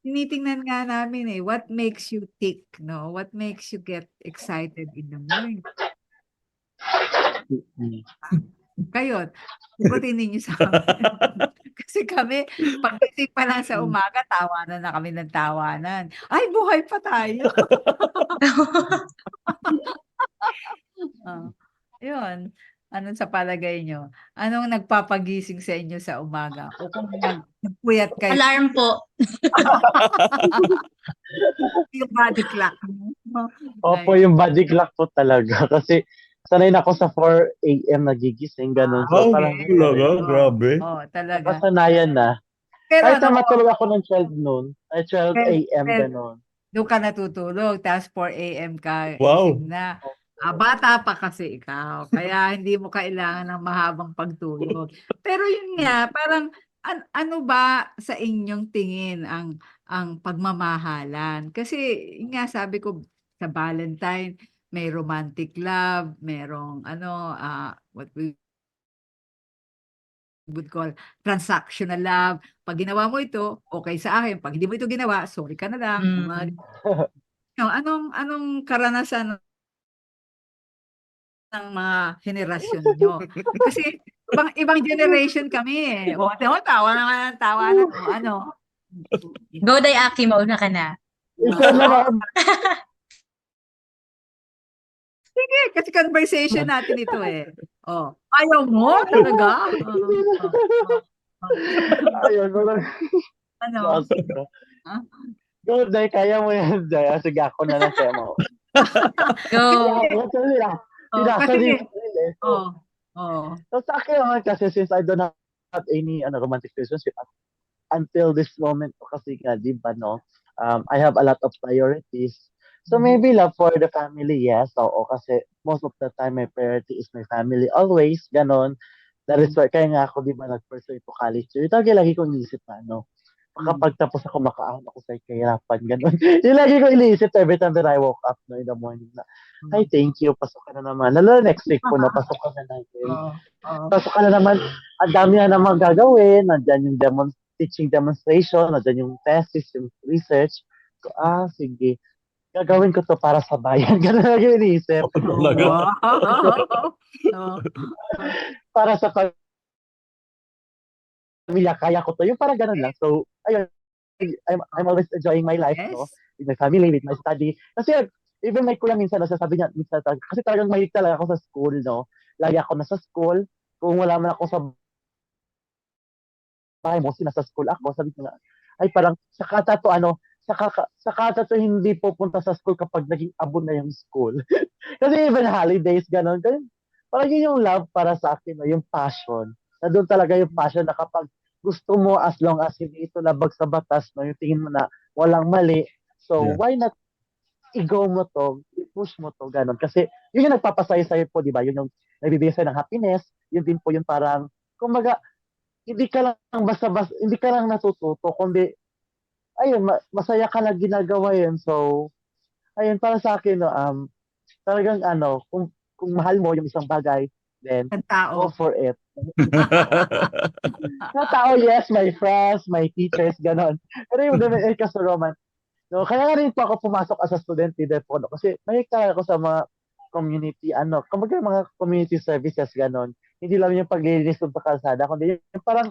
tinitingnan nga namin what makes you tick, no? What makes you get excited in the morning? Mm. Kayo, sagutin ninyo sa amin. Kasi kami, pagising pa lang sa umaga, tawanan na kami ng tawanan. Ay, buhay pa tayo. Oh, yun. Anong sa palagay nyo? Anong nagpapagising sa inyo sa umaga? O kung nagpuyat kayo, Alarm po. yung body clock mo. Opo, yung body clock po talaga. Kasi sanay na ako sa 4 a.m. nagigising, ganun. So, Wow, parang Okay. talaga, Oh, grabe. talaga. nakasanayan na. Pero Kahit ano, na matulog ako ng 12 noon, ay 12 pero, a.m. pero ganun. doon ka natutulog, tapos 4 a.m. ka Wow. gising na. Bata pa kasi ikaw, kaya hindi mo kailangan ng mahabang pagtulog. Pero yun nga, parang ano ba sa inyong tingin ang pagmamahalan? Kasi yun nga sabi ko sa Valentine, may romantic love, merong what we would call transactional love. Pag ginawa mo ito, okay sa akin. Pag hindi mo ito ginawa, sorry ka na lang. Mm. Anong karanasan ng mga henerasyon niyo? Kasi ibang generation kami. O, tawa na nga ng tawa na. O, ano? Go, Dayaki, mauna ka na. Isa na lang. Sige, kasi conversation natin ito eh. Ayaw mo talaga? Ayun, walang Ano? nasa ka. Ah? Go, Day, kaya mo yan, Day. Sige, ako na lang kaya mo. Go. Kasi sila, Kasi, din eh. oh, oh. So, sa akin naman kasi since I don't have any romantic relationship until this moment kasi nga, di ba, no? I have a lot of priorities. So maybe love for the family, yes. Oo, kasi most of the time my priority is my family. Always, ganon. That is why, kaya nga ako, di ba, nag-pursue ito college. Ito lagi kong iniisip na, kapag tapos ako makaahon ako sa kahirapan, gano'n. Yung lagi ko iniisip every time that I woke up in the morning na, ay, thank you, pasok ka na naman. Lalo next week po na, pasok ka na natin. Pasok ka na naman, ang dami na naman gagawin, nandyan yung teaching demonstration, nandyan yung thesis, yung research. So, sige, gagawin ko to para sa bayan. Gano'n lagi yung iniisip. Talaga. Oh. Para sa pamilya, kaya ko to. Yung parang gano'n lang. So, ayun, I'm always enjoying my life, no? Yes. With my family, with my study. Kasi even my kuya minsan, nasasabi niya, minsan, kasi talagang mahilig talaga ako sa school, no? Lagi ako nasa school. Kung wala man ako sa bahay mo, nasa school ako, sabi ko nga, ay parang, sakata to hindi pupunta sa school kapag naging abon na yung school. Kasi even holidays, gano'n. Parang yun yung love para sa akin, no? Yung passion. Na doon talaga yung passion na kapag gusto mo, as long as hindi ito labag sa batas, no? Yung tingin mo na walang mali. So, Yeah. why not i-go mo to, i-push mo to, gano'n. Kasi yun yung nagpapasaya sa'yo po, di ba? Yun yung nagbibigay sa'yo ng happiness. Yun din po yung parang, kumbaga, hindi ka lang natututo, kundi, ayun, masaya ka na ginagawa yun. So, ayun, para sa akin, no, talagang kung mahal mo yung isang bagay, then Ang go tao. for it. Sa tao, yes, my friends, my teachers, ganon. Pero yung kasi Roman, no, kaya nga rin po ako pumasok as a student leader po, no, kasi may kaya ako sa mga community, kumbaga mga community services, ganon. Hindi lang yung paglilinis sa kalsada, kundi yung parang,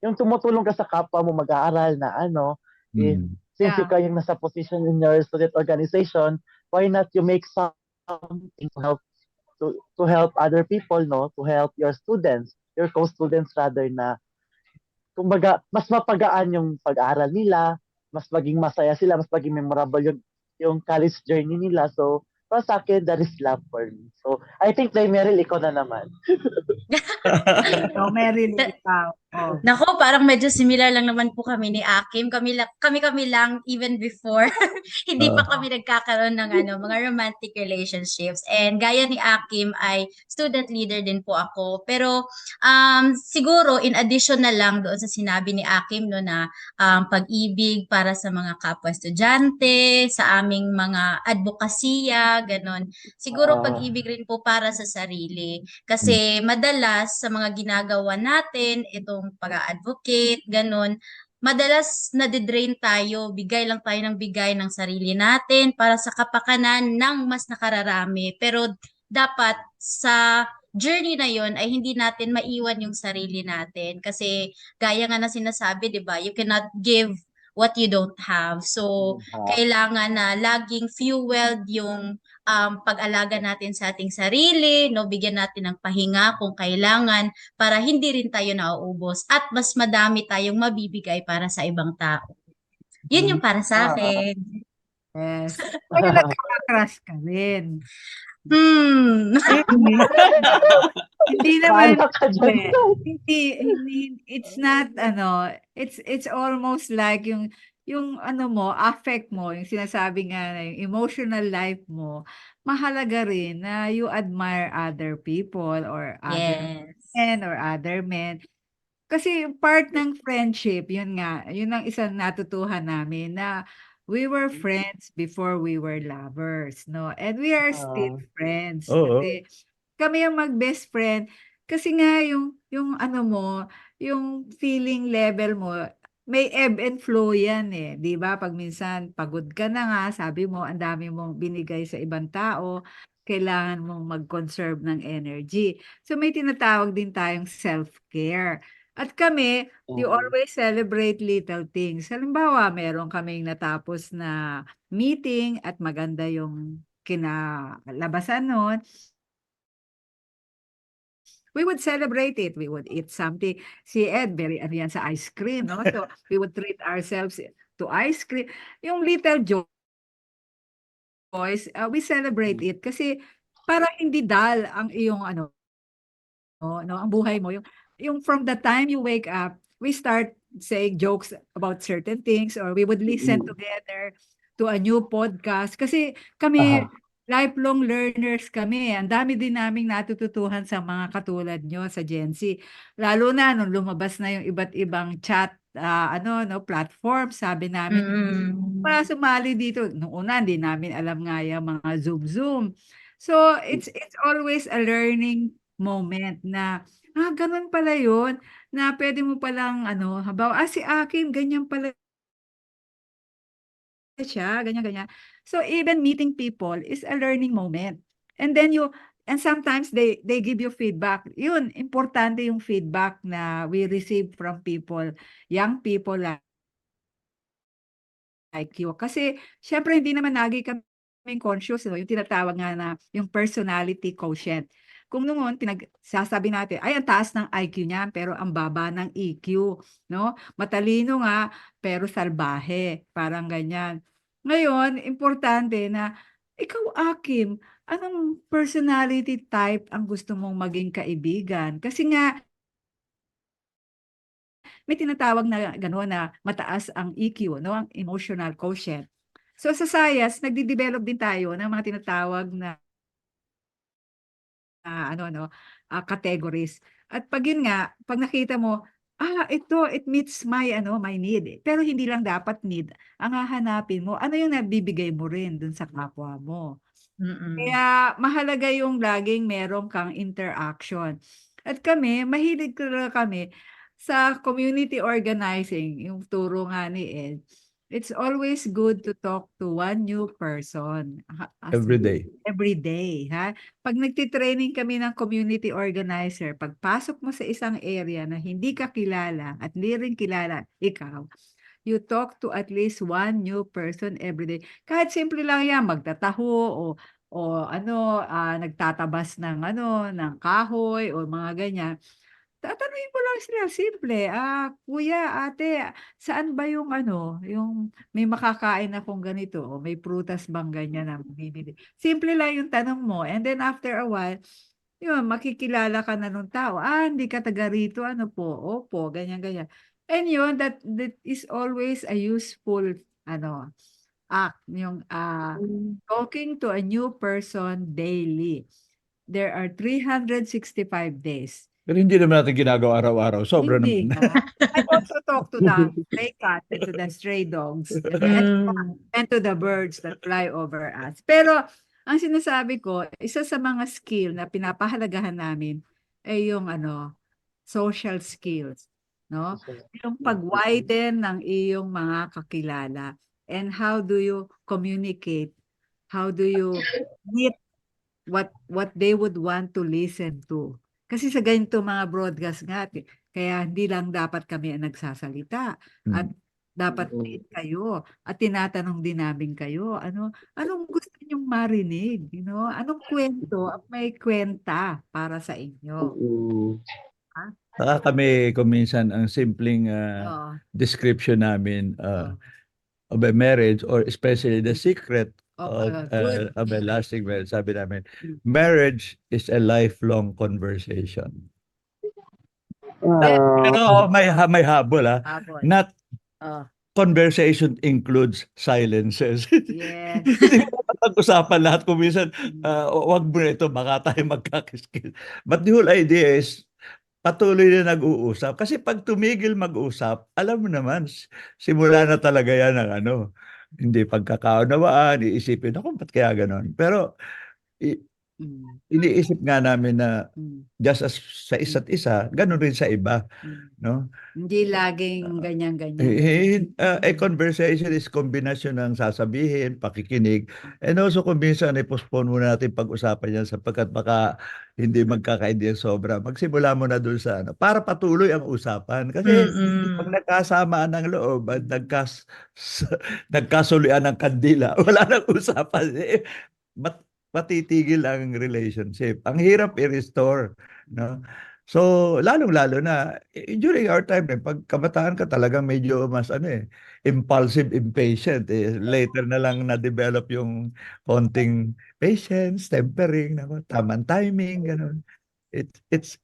yung tumutulong ka sa kapwa mo mag-aaral na eh, Mm. since you Yeah. kayong nasa position in your student organization, why not you make something to help other people, no? To help your students, your co-students rather, na kumbaga mas mapagaan yung pag-aaral nila, mas maging masaya sila, mas maging memorable yung college journey nila. So, para sa akin, that is love for me. So, I think, Meryl, ikaw na naman. So, Mary Lou, ikaw. Oh. Nako, parang medyo similar lang naman po kami ni Akim. Kami lang even before. Hindi pa Oo. kami nagkakaroon ng mga romantic relationships. And gaya ni Akim ay student leader din po ako. Pero siguro in addition na lang doon sa sinabi ni Akim no na pag-ibig para sa mga kapwa estudyante, sa aming mga advokasya, ganon. Siguro Oo. pag-ibig rin po para sa sarili. Mm. Kasi madalas sa mga ginagawa natin, itong pag-advocate, ganun, madalas nadidrain tayo, bigay lang tayo ng bigay ng sarili natin para sa kapakanan ng mas nakararami. Pero dapat sa journey na yon ay hindi natin maiwan yung sarili natin. Kasi gaya nga na sinasabi, di ba, you cannot give what you don't have. So, kailangan na laging fueled yung pag-alaga natin sa ating sarili, no, bigyan natin ng pahinga kung kailangan para hindi rin tayo nauubos at mas madami tayong mabibigay para sa ibang tao. Yun yung para sa akin. Yes. Kaya nagkaka-crush ka rin. Hmm. Hindi naman, Paano ka dyan? hindi, it's not, it's almost like yung mo, affect mo, yung sinasabi nga na yung emotional life mo, mahalaga rin na you admire other people or other Yes. men or other men. Kasi yung part ng friendship, yun nga, yun ang isang natutuhan namin na we were friends before we were lovers, no? And we are still friends. Oo. Kasi kami yung mag-best friend. Kasi nga yung mo, yung feeling level mo, may ebb and flow yan eh. Di ba? Pag minsan pagod ka na nga, sabi mo, ang dami mong binigay sa ibang tao, kailangan mong mag-conserve ng energy. So may tinatawag din tayong self-care. At kami, you always celebrate little things. Halimbawa, meron kaming natapos na meeting at maganda yung kinalabasan nun. We would celebrate it. We would eat something. Si Ed, very ano yan sa ice cream, no? So, we would treat ourselves to ice cream. Yung little joys, we celebrate it kasi para hindi dull ang iyong no, ang buhay mo. Yung from the time you wake up, we start saying jokes about certain things or we would listen together to a new podcast. Kasi kami, lifelong learners kami. Ang dami din naming natututuhan sa mga katulad nyo sa Gen Z. Lalo na nung lumabas na yung iba't ibang chat platform, sabi namin, para sumali dito. Nung una, hindi namin alam nga yung mga Zoom. So, it's always a learning moment na, ganun pala yun, na pwede mo palang, halimbawa, si Akin, ganyan pala siya, ganyan. So, even meeting people is a learning moment. And then and sometimes they give you feedback. Yun, importante yung feedback na we receive from people, young people like you. Kasi, syempre, hindi naman lagi kami conscious, no? Yung tinatawag nga na yung personality quotient. Kung noon, pinagsasabi natin, ay, ang taas ng IQ niya, pero ang baba ng EQ, no? Matalino nga, pero salbahe, parang ganyan. Ngayon, importante na, ikaw, Akim, anong personality type ang gusto mong maging kaibigan? Kasi nga, may tinatawag na gano'n na mataas ang EQ, no? Ang emotional quotient. So sa science, nagde-develop din tayo ng mga tinatawag na categories. At pag yun nga, pag nakita mo, it meets my need. Pero hindi lang dapat need. Ang hahanapin mo, ano yung nabibigay mo rin dun sa kapwa mo. Kaya mahalaga yung laging meron kang interaction. At kami, mahilig kami sa community organizing, yung turo nga ni Ed. It's always good to talk to one new person. Every day. Every day, ha? Pag nagtitraining kami ng community organizer, pagpasok mo sa isang area na hindi ka kilala at hindi rin kilala ikaw, you talk to at least one new person every day. Kahit simple lang yan, magtataho o nagtatabas ng kahoy o mga ganyan. Tatanungin mo lang sila, simple, kuya, ate, saan ba yung yung may makakain akong ganito o may prutas bang ganyan na bibili. Simple lang yung tanong mo and then after a while, yun, makikilala ka na nung tao. Hindi ka taga rito, ano po, opo, ganyan, ganyan. And yun, that is always a useful, ano, act, yung talking to a new person daily. There are 365 days. Pero hindi naman natin ginagawa araw-araw. Sobra Hindi naman. nga. I also talk to the stray cat and to the stray dogs and to the birds that fly over us. Pero ang sinasabi ko, isa sa mga skill na pinapahalagahan namin ay yung social skills, no? Yung pag-widen ng iyong mga kakilala, and how do you communicate? How do you meet what they would want to listen to? Kasi sa ganito mga broadcast nga, kaya hindi lang dapat kami ang nagsasalita at dapat din kayo at tinatanong din namin kayo, anong gusto niyong marinig, anong kwento at may kwenta para sa inyo. Saka kami kung minsan ang simpleng Oo. description namin Oo. of a marriage, or especially the secret Good. of a lasting marriage, sabi namin, marriage is a lifelong conversation. Pero may habol Habol. Not Oh, conversation includes silences. yes. Hindi mo pag-usapan lahat kung minsan, wag mo na ito, baka tayo magkakiskil. But the whole idea is, patuloy na nag-uusap. Kasi pag tumigil mag-usap, alam mo naman, simula na talaga yan ng hindi pagkakaunawaan, iisipin, ako, ba't kaya ganon? Pero, iniisip nga namin na just as sa isa't isa, ganun rin sa iba, no? Hindi laging ganyan-ganyan. A conversation is kombinasyon ng sasabihin, pakikinig, and also kung minsan i-postpone muna natin pag-usapan yan sapagkat baka hindi magkakaintindihan sobra. Magsimula mo na dun sa para patuloy ang usapan. Kasi pag nagkasamaan ng loob at nagkasulian ng kandila, wala nang usapan. Matitigil ang relationship. Ang hirap i-restore, no? So, lalong-lalo na during our time, pag kabataan ka talagang medyo mas impulsive, impatient. Later na lang na-develop yung konting patience, tempering, tamang timing, ganun.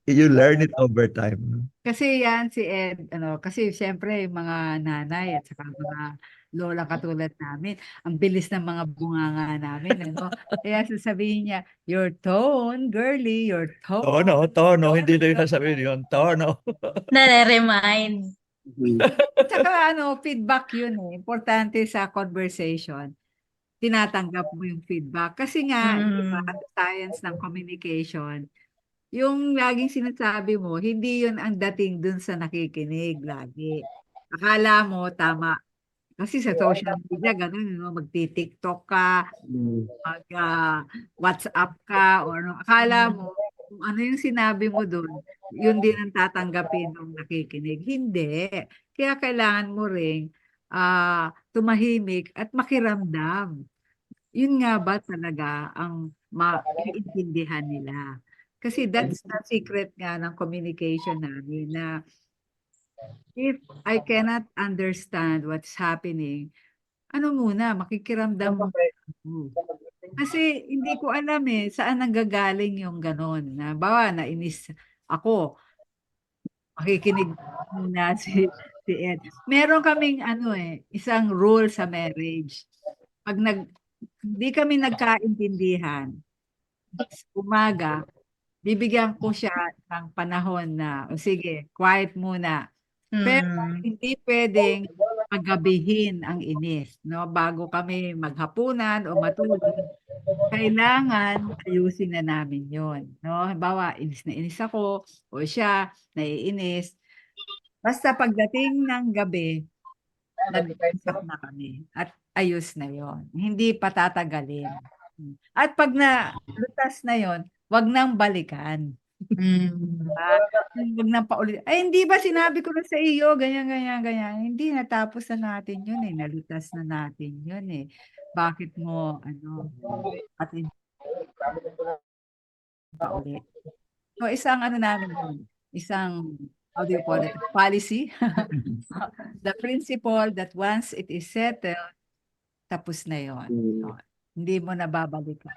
You learn it over time. No? Kasi yan si Ed, kasi siyempre yung mga nanay at saka mga lola katulad namin, ang bilis ng mga bunganga namin, Kaya sasabihin niya, your tone, girly, your tone. Tono, hindi na yung sasabihin yun, tono. Nare-remind. At saka feedback yun Importante sa conversation. Tinatanggap mo yung feedback. Kasi nga, di ba, science ng communication, yung laging sinasabi mo, hindi yun ang dating dun sa nakikinig lagi. Akala mo, tama. Kasi sa social media, ganun, magti-TikTok ka, mag-WhatsApp ka, o akala mo, kung ano yung sinabi mo dun, yun din ang tatanggapin ng nakikinig. Hindi. Kaya kailangan mo ring tumahimik at makiramdam. Yun nga ba talaga ang maiintindihan nila? Kasi that's the secret nga ng communication namin na if I cannot understand what's happening, makikiramdam mo. Kasi hindi ko alam saan nanggagaling yung ganon. Bawa, nainis ako. Makikinig muna si Ed. Meron kaming isang rule sa marriage. Pag hindi kami nagkaintindihan, sa umaga, bibigyan ko siya ng panahon na, sige, quiet muna. Pero hindi pwedeng paggabihin ang inis, bago kami maghapunan o matulog. Kailangan ayusin na namin yon, Halimbawa, inis na inis ako o siya naiinis. Basta pagdating ng gabi, nag-usap na kami at ayos na yon. Hindi patatagalin. At pag lutas na yon, wag nang balikan. Wag nang paulit. Ay, hindi ba sinabi ko na sa iyo, ganyan, ganyan, ganyan. Hindi, natapos na natin yun nalutas na natin yun Bakit mo, at paulit. So, isang namin yun, isang, how do you call it, policy. The principle that once it is settled, tapos na yon. Hindi mo na babalikan.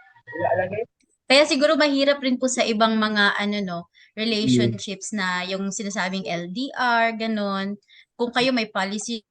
Kaya siguro mahirap rin po sa ibang mga ano no, relationships na yung sinasabing LDR, ganun. Kung kayo may policy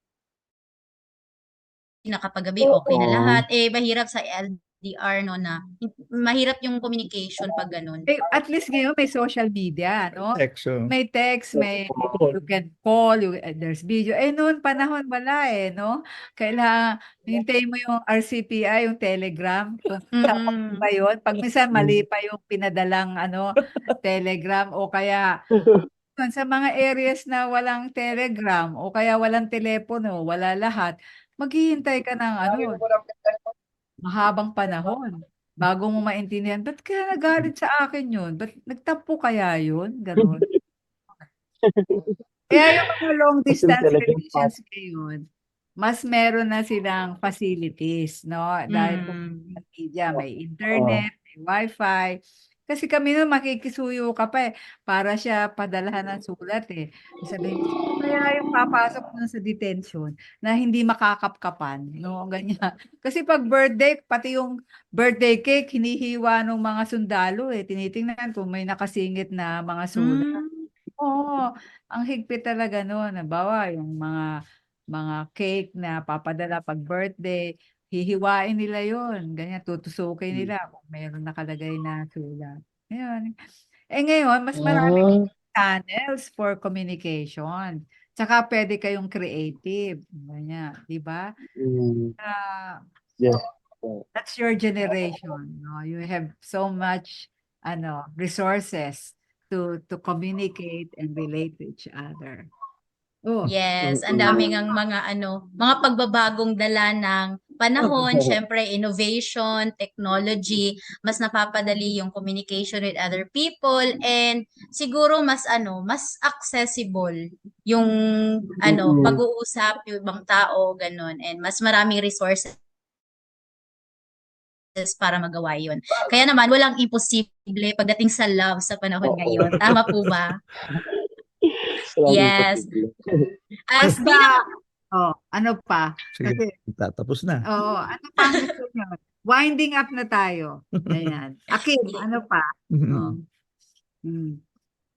na kapag gabi okay na Oo. lahat, eh mahirap sa LDR no na mahirap yung communication pag ganun. Eh, at least ngayon may social media, no? Exo. May text, may Oo. you can call, there's video. Eh noon panahon wala eh, no? Kailangan hintayin mo yung RCPI, yung Telegram. Kung tama Mm. ba yun? Pag minsan mali pa yung pinadalang ano, Telegram o kaya sa mga areas na walang Telegram o kaya walang telepono, wala lahat, maghihintay ka ng ano, mahabang panahon bago mo maintindihan, ba't kaya nagalit sa akin yun? Ba't nagtampo kaya yun? Ganon. Kaya yung mga long Kasi distance talagang relations ngayon, mas meron na silang facilities, no? Dahil kung Mm. media, may Oo. internet, may wifi. Kasi kami nun makikisuyo ka pa eh, para siya padalahan ng sulat eh. Sabihin ko, "Sino kaya yung papasok nun sa detention na hindi makakapkapan, no? Ganyan. Kasi pag birthday, pati yung birthday cake, hinihiwa ng mga sundalo eh. Tinitingnan kung may nakasingit na mga sulat. Mm. Oo, ang higpit talaga no'n. Halimbawa, yung mga cake na papadala 'pag birthday, hihiwain nila yon, ganyan, tutusukin nila kung meron nakalagay na sulat, ayun. Eh, ngayon mas maraming Ah, channels for communication, tsaka puwede kayong creative, ganyan, 'di ba? mm, Ah, yes po. that's your generation, no? You have so much ano, resources to communicate and relate to each other. Oh, Yes, ang Mm. dami ngang mga ano, mga pagbabagong dala ng panahon, syempre innovation, technology, mas napapadali yung communication with other people and siguro mas ano, mas accessible yung ano, Mm. pag-uusap yung ibang tao, ganun, and mas maraming resources para magawa yun. Kaya naman, walang imposible pagdating sa love sa panahon Oo. ngayon. Tama po ba? Walang Yes. imposible. As basta bilang ano pa? Sige, Kasi tatapos na. oo, ano pa ang gusto niyo? Winding up na tayo. Ayan. Akin, ano pa? Oh. Hmm.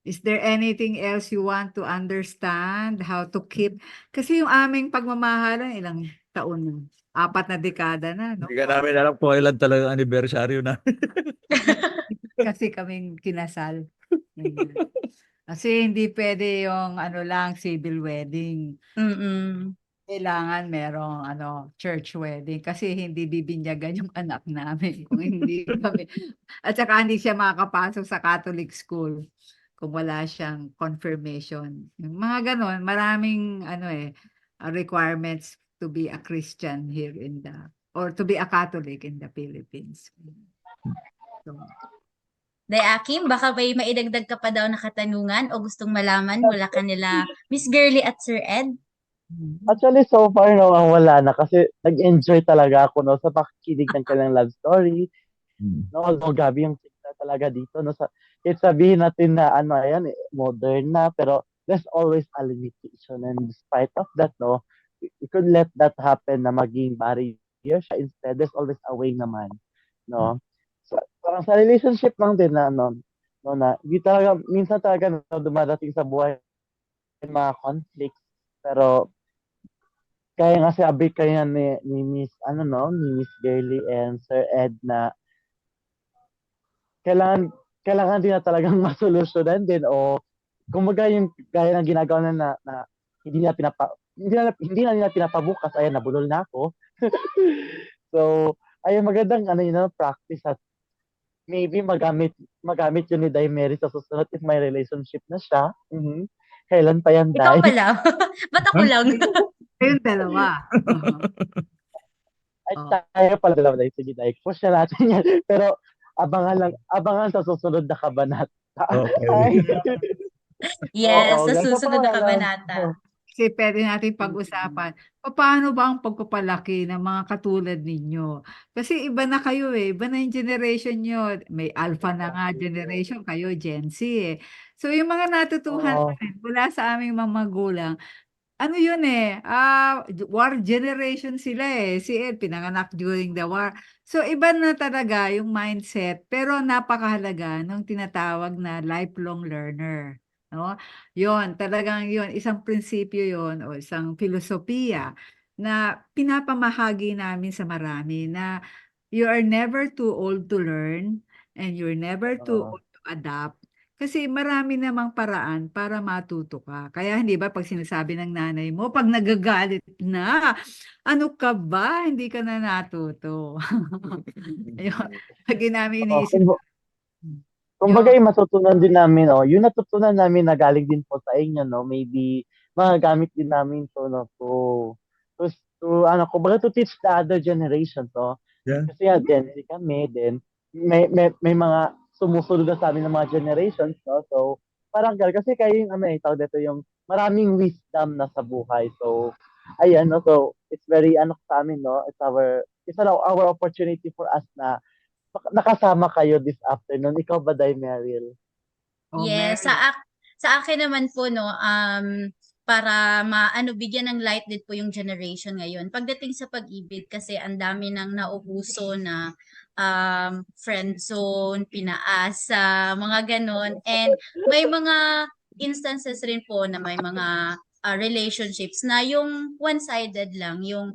Is there anything else you want to understand how to keep? Kasi yung aming pagmamahalan, ilang taon na? 4 na dekada na, no? Hindi ka namin alam kung kailan talaga ang anibersaryo na. Kasi kaming kinasal. Ganyan. Kasi hindi pwede yung ano lang, civil wedding. mm. Kailangan merong ano, church wedding kasi hindi bibinyagan yung anak namin kung hindi kami. At saka hindi siya makakapasok sa Catholic school kung wala siyang confirmation. Yung mga ganon, maraming ano requirements to be a Christian here in the or to be a Catholic in the Philippines. So, Akim, baka may maidagdag ka pa daw na katanungan o gustong malaman mula kanila Miss Girly at Sir Ed? Actually, so far, no, wala na kasi nag-enjoy talaga ako, no, sa pakikinig ng kanilang love story. No, although gabi yung sikta talaga dito, no, kahit sabihin natin na ano, ayan, modern na, pero there's always a limitation. And despite of that, no, we could let that happen na maging barrier siya. Instead, there's always a way naman, no. So, parang sa relationship lang din na, no, no, na, hindi talaga, minsan talaga, no, dumadating sa buhay yung mga conflicts, pero kaya nga sabi kaya ni Miss ano no, ni Miss Girly and Sir Ed na kailangan din na talagang masolusyonan din o kumbaga yung gaya ng ginagawa na hindi na nila pinapabukas, ayan nabulol na ako. So, ayun magandang ano yun, practice at maybe magamit yun ni Mary sa susunod if may relationship na siya. Mhm. Kailan pa yan, Ikaw Day? pala. Ba't ako lang? kayong dalawa. Ay, Oh. tayo pala dalawa, Day. Sige, Day. Push na natin yan. Pero abangan sa susunod na kabanata. Okay. Ay, Yes, oo, sa ganito susunod na pala. kabanata. Kasi pwede natin pag-usapan, paano ba ang pagpapalaki ng mga katulad ninyo? Kasi iba na kayo iba na yung generation nyo. May alpha na nga generation, kayo Gen Z eh. So yung mga natutuhan Oo. namin mula sa aming mga magulang, ano yun war generation sila Si Ed, pinanganak during the war. So, iba na talaga yung mindset. Pero napakahalaga nung tinatawag na lifelong learner. No? Yun, talagang yun, isang prinsipyo yun o isang filosofiya na pinapamahagi namin sa marami na you are never too old to learn and you're never too Oo. old to adapt. Kasi marami namang paraan para matuto ka. Kaya hindi ba pag sinasabi ng nanay mo, pag nagagalit na, ano ka ba? Hindi ka na natuto. Ayun. Lagi namin Oo, iniisip. kumbaga Yun. yung matutunan din namin, yung natutunan namin na galing din po sa inyo, no, maybe magagamit din namin to, no, kumbaga to teach the other generations, no. Yeah. Kasi Gen Z kami, then may mga sumusunod na sa amin ng mga generations, no. So, parang kasi kayo yung, tawag dito yung maraming wisdom na sa buhay. So, ayan, no, so, it's very, sa amin, no, our opportunity for us na nakasama kayo this afternoon. Ikaw ba, Day Meryl? Oh, Yes, Mary. sa akin naman po no, para bigyan ng light din po yung generation ngayon. Pagdating sa pag-ibig kasi ang dami nang nauuso na friend zone, pinaasa, mga ganon. And may mga instances rin po na may mga relationships na yung one-sided lang, yung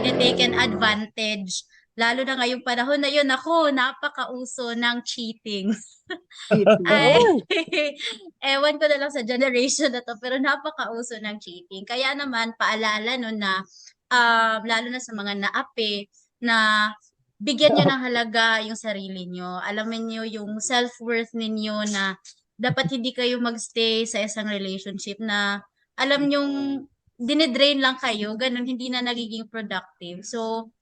tinetaken advantage. Lalo na ngayong panahon na yun, ako, napakauso ng cheating. Ay, Oo. ewan ko na lang sa generation na to, pero napakauso ng cheating. Kaya naman, paalala no na, lalo na sa mga naapi, na bigyan nyo ng halaga yung sarili nyo. Alamin nyo yung self-worth ninyo na dapat hindi kayo magstay sa isang relationship na alam nyong dinidrain lang kayo, ganun, hindi na nagiging productive. So,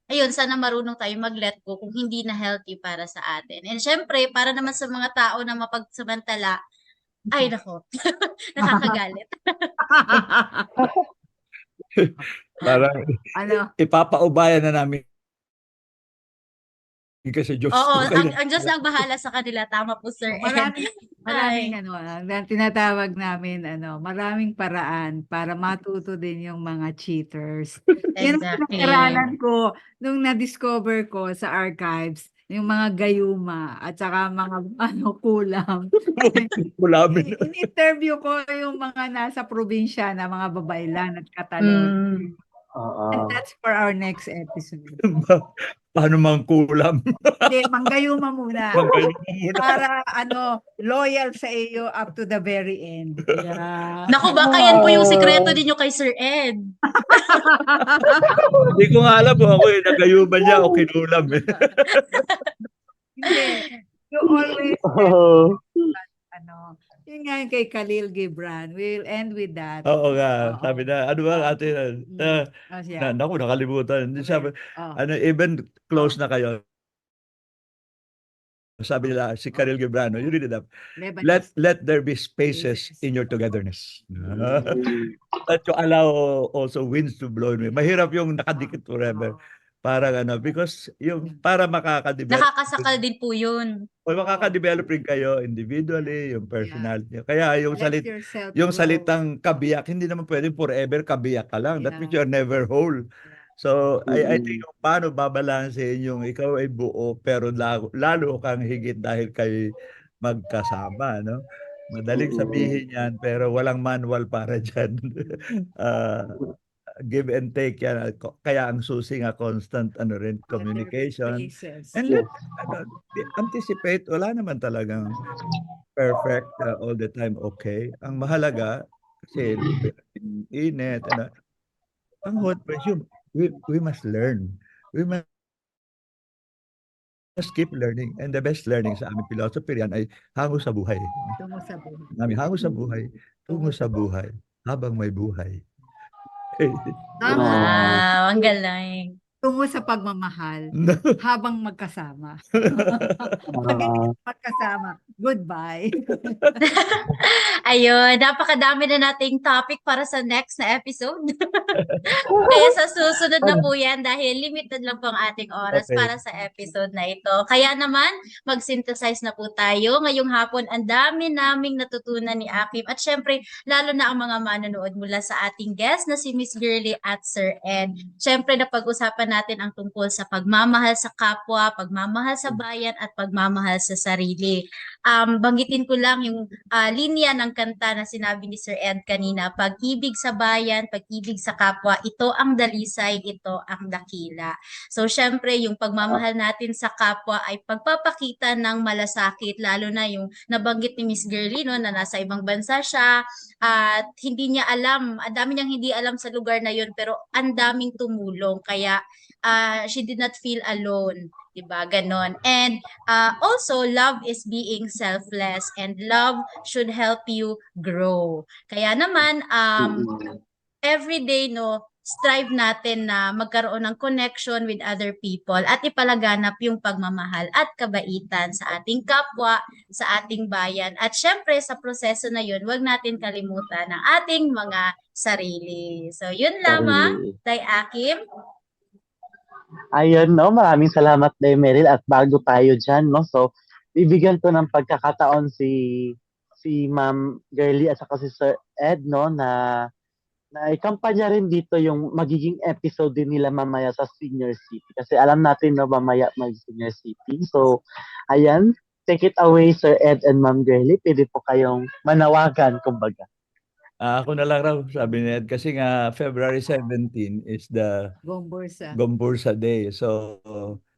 ayun, sana marunong tayo mag-let go kung hindi na healthy para sa atin. And syempre, para naman sa mga tao na mapagsamantala, ay nako, nakakagalit. Parang Ano? ipapaubayan na namin kasi Diyos Oo, to kayo. ang Diyos na ang bahala sa kanila. Tama po, Sir Ed. Maraming Ay, tinatawag namin maraming paraan para matuto din yung mga cheaters. Yan ang exactly. pinag-aralan ko nung na-discover ko sa archives, yung mga gayuma at saka mga kulam. Kulamin. In-interview ko yung mga nasa probinsya na mga babaylan at katalon. Mm. And Oo. that's for our next episode. Paano mang kulam? Hindi, manggayuma muna. Magaling muna. Para loyal sa iyo up to the very end. Yeah. Naku, baka yan po yung sikreto ninyo kay Sir Ed. Hindi ko nga alam kung ako nagayuban niya o kinulam eh. Hindi. You always Oo. yun nga yung kay Khalil Gibran. We'll end with that. Oo nga, Oo. sabi na, ano ba ate, Siya. naku, nakalimutan. Hindi sabi, Oh. even close na kayo. Sabi nila, si Khalil Gibrano, you read it up. Lebanese. Let there be spaces in your togetherness. At you allow also winds to blow. Mahirap yung nakadikit forever. Parang because yung para makaka-develop. Nakakasakal din po yun. O makaka-develop rin kayo individually, yung personality. Kaya yung Let yourself yung grow. salitang kabiyak, hindi naman pwedeng forever kabiyak ka lang. That means Yeah. you're never whole. So, I think yung paano babalansehin yung ikaw ay buo pero lalo kang higit dahil kay magkasama, no? Madaling sabihin yan pero walang manual para dyan. Give and take yan. Kaya ang susi nga constant rin communication. Spaces. And let anticipate, wala naman talagang perfect all the time okay. Ang mahalaga kasi init ang hot pressure we must learn. We must keep learning. And the best learning sa aming philosophy yan ay hango sa buhay. Tungo sa buhay. Hango sa buhay, tungo sa buhay, habang may buhay. Tama. Wow, ang galing. tungo sa pagmamahal habang magkasama. Pag hindi magkasama, goodbye. Ayun, napakadami na nating topic para sa next na episode. Kaya sa susunod na po yan dahil limited lang po ang ating oras Okay. para sa episode na ito. Kaya naman, mag-synthesize na po tayo. Ngayong hapon, ang dami naming natutunan ni Akim. At syempre, lalo na ang mga manonood mula sa ating guest na si Miss Girly at Sir Ed. Syempre, napag-usapan natin ang tungkol sa pagmamahal sa kapwa, pagmamahal sa bayan, at pagmamahal sa sarili. Banggitin ko lang yung linya ng kanta na sinabi ni Sir Ed kanina, pag-ibig sa bayan, pag-ibig sa kapwa, ito ang dalisay, ito ang dakila. So, syempre, yung pagmamahal natin sa kapwa ay pagpapakita ng malasakit, lalo na yung nabanggit ni Miss Girly, no, na nasa ibang bansa siya at hindi niya alam, ang dami niyang hindi alam sa lugar na yun, pero ang daming tumulong. Kaya, she did not feel alone. Diba? Ganon. And also, love is being selfless and love should help you grow. Kaya naman, every day, no, strive natin na magkaroon ng connection with other people at ipalaganap yung pagmamahal at kabaitan sa ating kapwa, sa ating bayan. At syempre, sa proseso na yun, huwag natin kalimutan ang ating mga sarili. So, yun lamang, Tay Akim. Ayun, no, maraming salamat Day Meryl at bago tayo dyan, no, so bibigyan ko ng pagkakataon si Ma'am Girly at saka si Sir Ed, no, na ikampanya rin dito yung magiging episode din nila mamaya sa Senior City kasi alam natin no mamaya mag-Senior City. So, ayan, take it away Sir Ed and Ma'am Girly, pwede po kayong manawagan kumbaga. Ako na lang raw, sabi ni Ed, kasi nga February 17 is the Gombursa. Gombursa Day. So,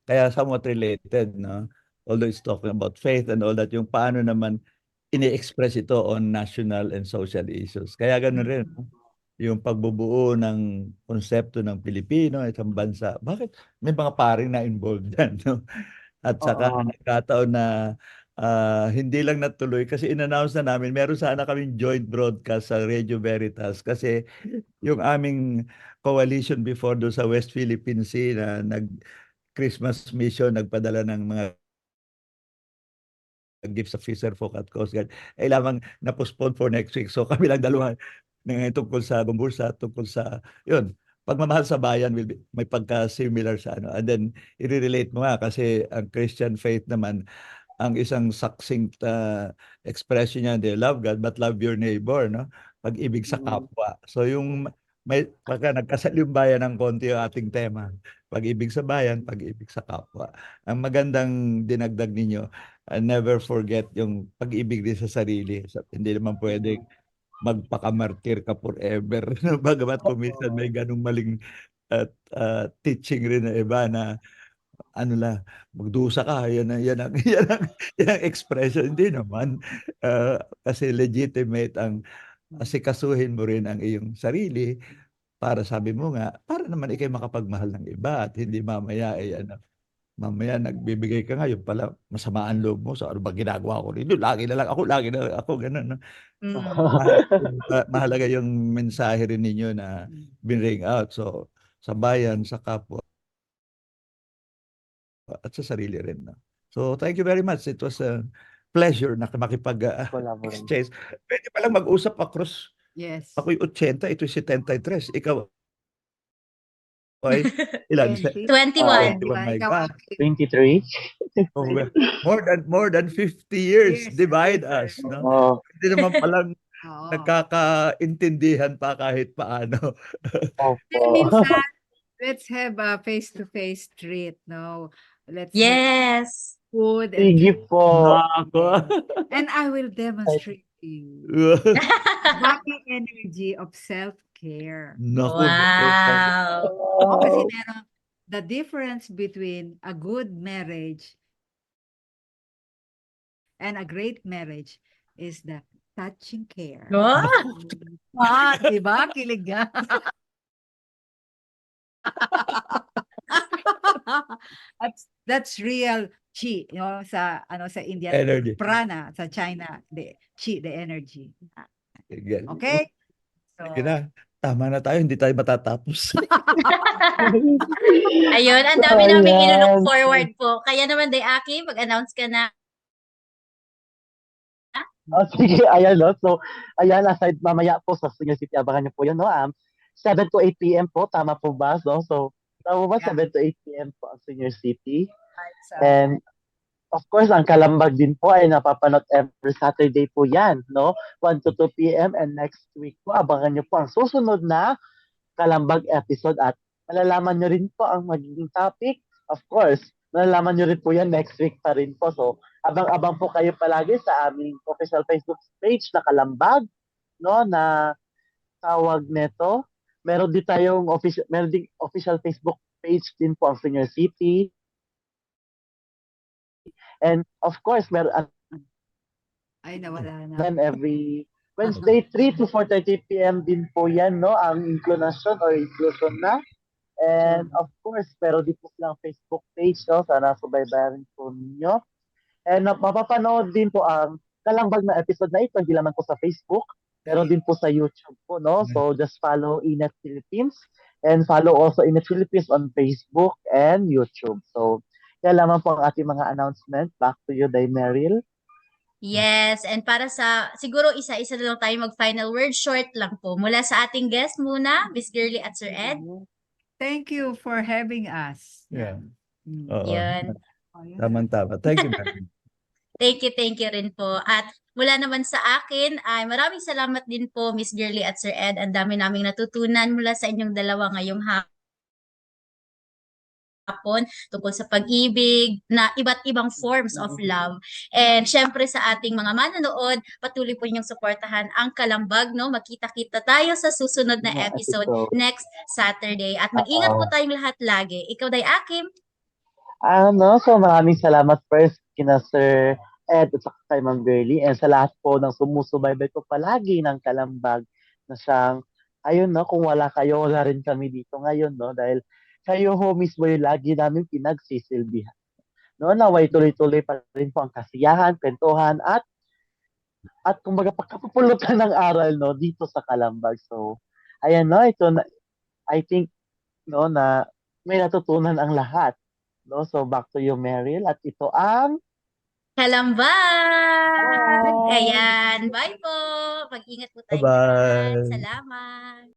kaya somewhat related, no? Although it's talking about faith and all that, yung paano naman ini-express ito on national and social issues. Kaya ganoon rin, no? Yung pagbubuo ng konsepto ng Pilipino, isang bansa. Bakit may mga paring na involved dyan, no? At saka Oo. nagkataon na hindi lang natuloy kasi in-announce na namin, meron sana kaming joint broadcast sa Radio Veritas kasi yung aming coalition before doon sa West Philippine Sea na nag-Christmas mission, nagpadala ng mga gifts sa Fisher Folk at Coast Guard, ay lamang na-postpone for next week. So kami lang dalawa na tungkol sa Gombursa, tungkol sa, yun, pagmamahal sa bayan will be, may pagka-similar sa ano. And then, i-relate mo nga kasi ang Christian faith naman, ang isang succinct expression niya, they love God but love your neighbor, no? Pag-ibig sa kapwa. So yung may pagka nagkasalimbayan ng konti yung ating tema, pag-ibig sa bayan, pag-ibig sa kapwa. Ang magandang dinagdag ninyo, never forget yung pag-ibig din sa sarili. So, hindi naman pwedeng magpakamartir ka forever. Bagamat kuminsan may ganung maling at teaching rin na iba na ano lang, magdusa ka, yan ang, yan ang, yan ang expression. Hindi naman. Kasi legitimate ang asikasuhin mo rin ang iyong sarili para sabi mo nga, para naman ikay makapagmahal ng iba at hindi mamaya mamaya nagbibigay ka ngayon pala masama ang loob mo. So ano ba ginagawa ko rin? Lagi na lang ako, ganun. No? Mahalaga yung mensahe rin ninyo na bring out. So sa bayan, sa kapwa, at sa sarili rin. No? So, thank you very much. It was a pleasure na makipag-exchange. Pwede palang mag-usap across. Yes. Ako'y 80, ito'y 73. Ikaw ay ilan? 21. 21, my God. 23? Oh, more than 50 years Yes, divide yes, us. No? Oh, Hindi naman palang Oo. nagkakaintindihan pa kahit paano. Pero opo. minsan, let's have a face-to-face treat, no? Let's have Yes. food and Sige po. Nako. and I will demonstrate to you the energy of self-care. Naku. Wow. O kasi meron the difference between a good marriage and a great marriage is the touching care. Oh, Diba? Kilig nga. That's real chi, sa sa India, Energy. prana, sa China, the chi, the energy. Again. Okay? So, Sige na. tama na tayo, hindi tayo matatapos. Ayun, ang dami namin Ayan. ilulook forward po. Kaya naman, Day-Aki, mag-announce ka na. Oh, sige, ayan, no? So, ayan, aside mamaya po sa Senior City, abangan niyo po yun, no? 7 to 8 p.m. po, tama po ba? No? So, tama ba? Yeah. 7 to 8 p.m. po ang Senior City. So, And, of course, ang Kalambag din po ay napapanood every Saturday po yan, no? 1 to 2 p.m. And next week po, abangan niyo po ang susunod na Kalambag episode at malalaman nyo rin po ang magiging topic. Of course, malalaman nyo rin po yan next week pa rin po. So, abang-abang po kayo palagi sa aming official Facebook page na Kalambag, no, na tawag neto. Meron din official Facebook page din po ang Senior City. And of course, meron ay, nawala na. then every Wednesday 3 to 4:30 p.m. din po yan, no, ang inclusion or inclusion na. And of course, pero di po silang Facebook page, no? Sana subaybayan po ninyo. And mapapanood din po ang Kalambag na episode na ito, hindi lamang po sa Facebook, pero din po sa YouTube po, no? So just follow Inet Philippines and follow also Inet Philippines on Facebook and YouTube. So, yan lamang po ang ating mga announcement. Back to you, Day Meryl. Yes, and para sa, siguro isa-isa na lang tayo mag-final word, short lang po. Mula sa ating guest muna, Miss Girly at Sir Ed. Thank you for having us. Yeah. Mm. Oo. Yun. Oh, yun. Tama-tama. Thank you, ma'am. Thank you rin po. At mula naman sa akin, ay maraming salamat din po, Miss Girly at Sir Ed. Ang dami naming natutunan mula sa inyong dalawa ngayong hapon tungkol sa pag-ibig, na iba't ibang forms of love. And syempre sa ating mga manonood, patuloy po ninyong suportahan ang Kalambag, no? Magkita-kita tayo sa susunod na episode next Saturday. At mag-ingat po tayong lahat lagi. Ikaw, Day-Akim. So maraming salamat first kina Sir Ed at saka kay Ma'am Girly and sa lahat po ng sumusubaybay ko palagi ng Kalambag na siyang, ayun, no, kung wala kayo, wala rin kami dito ngayon, no, dahil kayo ho mismo yung lagi namin pinagsisilbihan. No, naway tuloy-tuloy pa rin po ang kasiyahan, kwentuhan at kumbaga pagkapupulutan ng aral, no, dito sa Kalambag. So, ayan, no, ito na, I think, no, na may natutunan ang lahat. No, so back to you, Meryl, at ito ang Kalambag! Bye! Ayan, bye po! Mag-ingat po tayong Bye-bye. lahat. Salamat!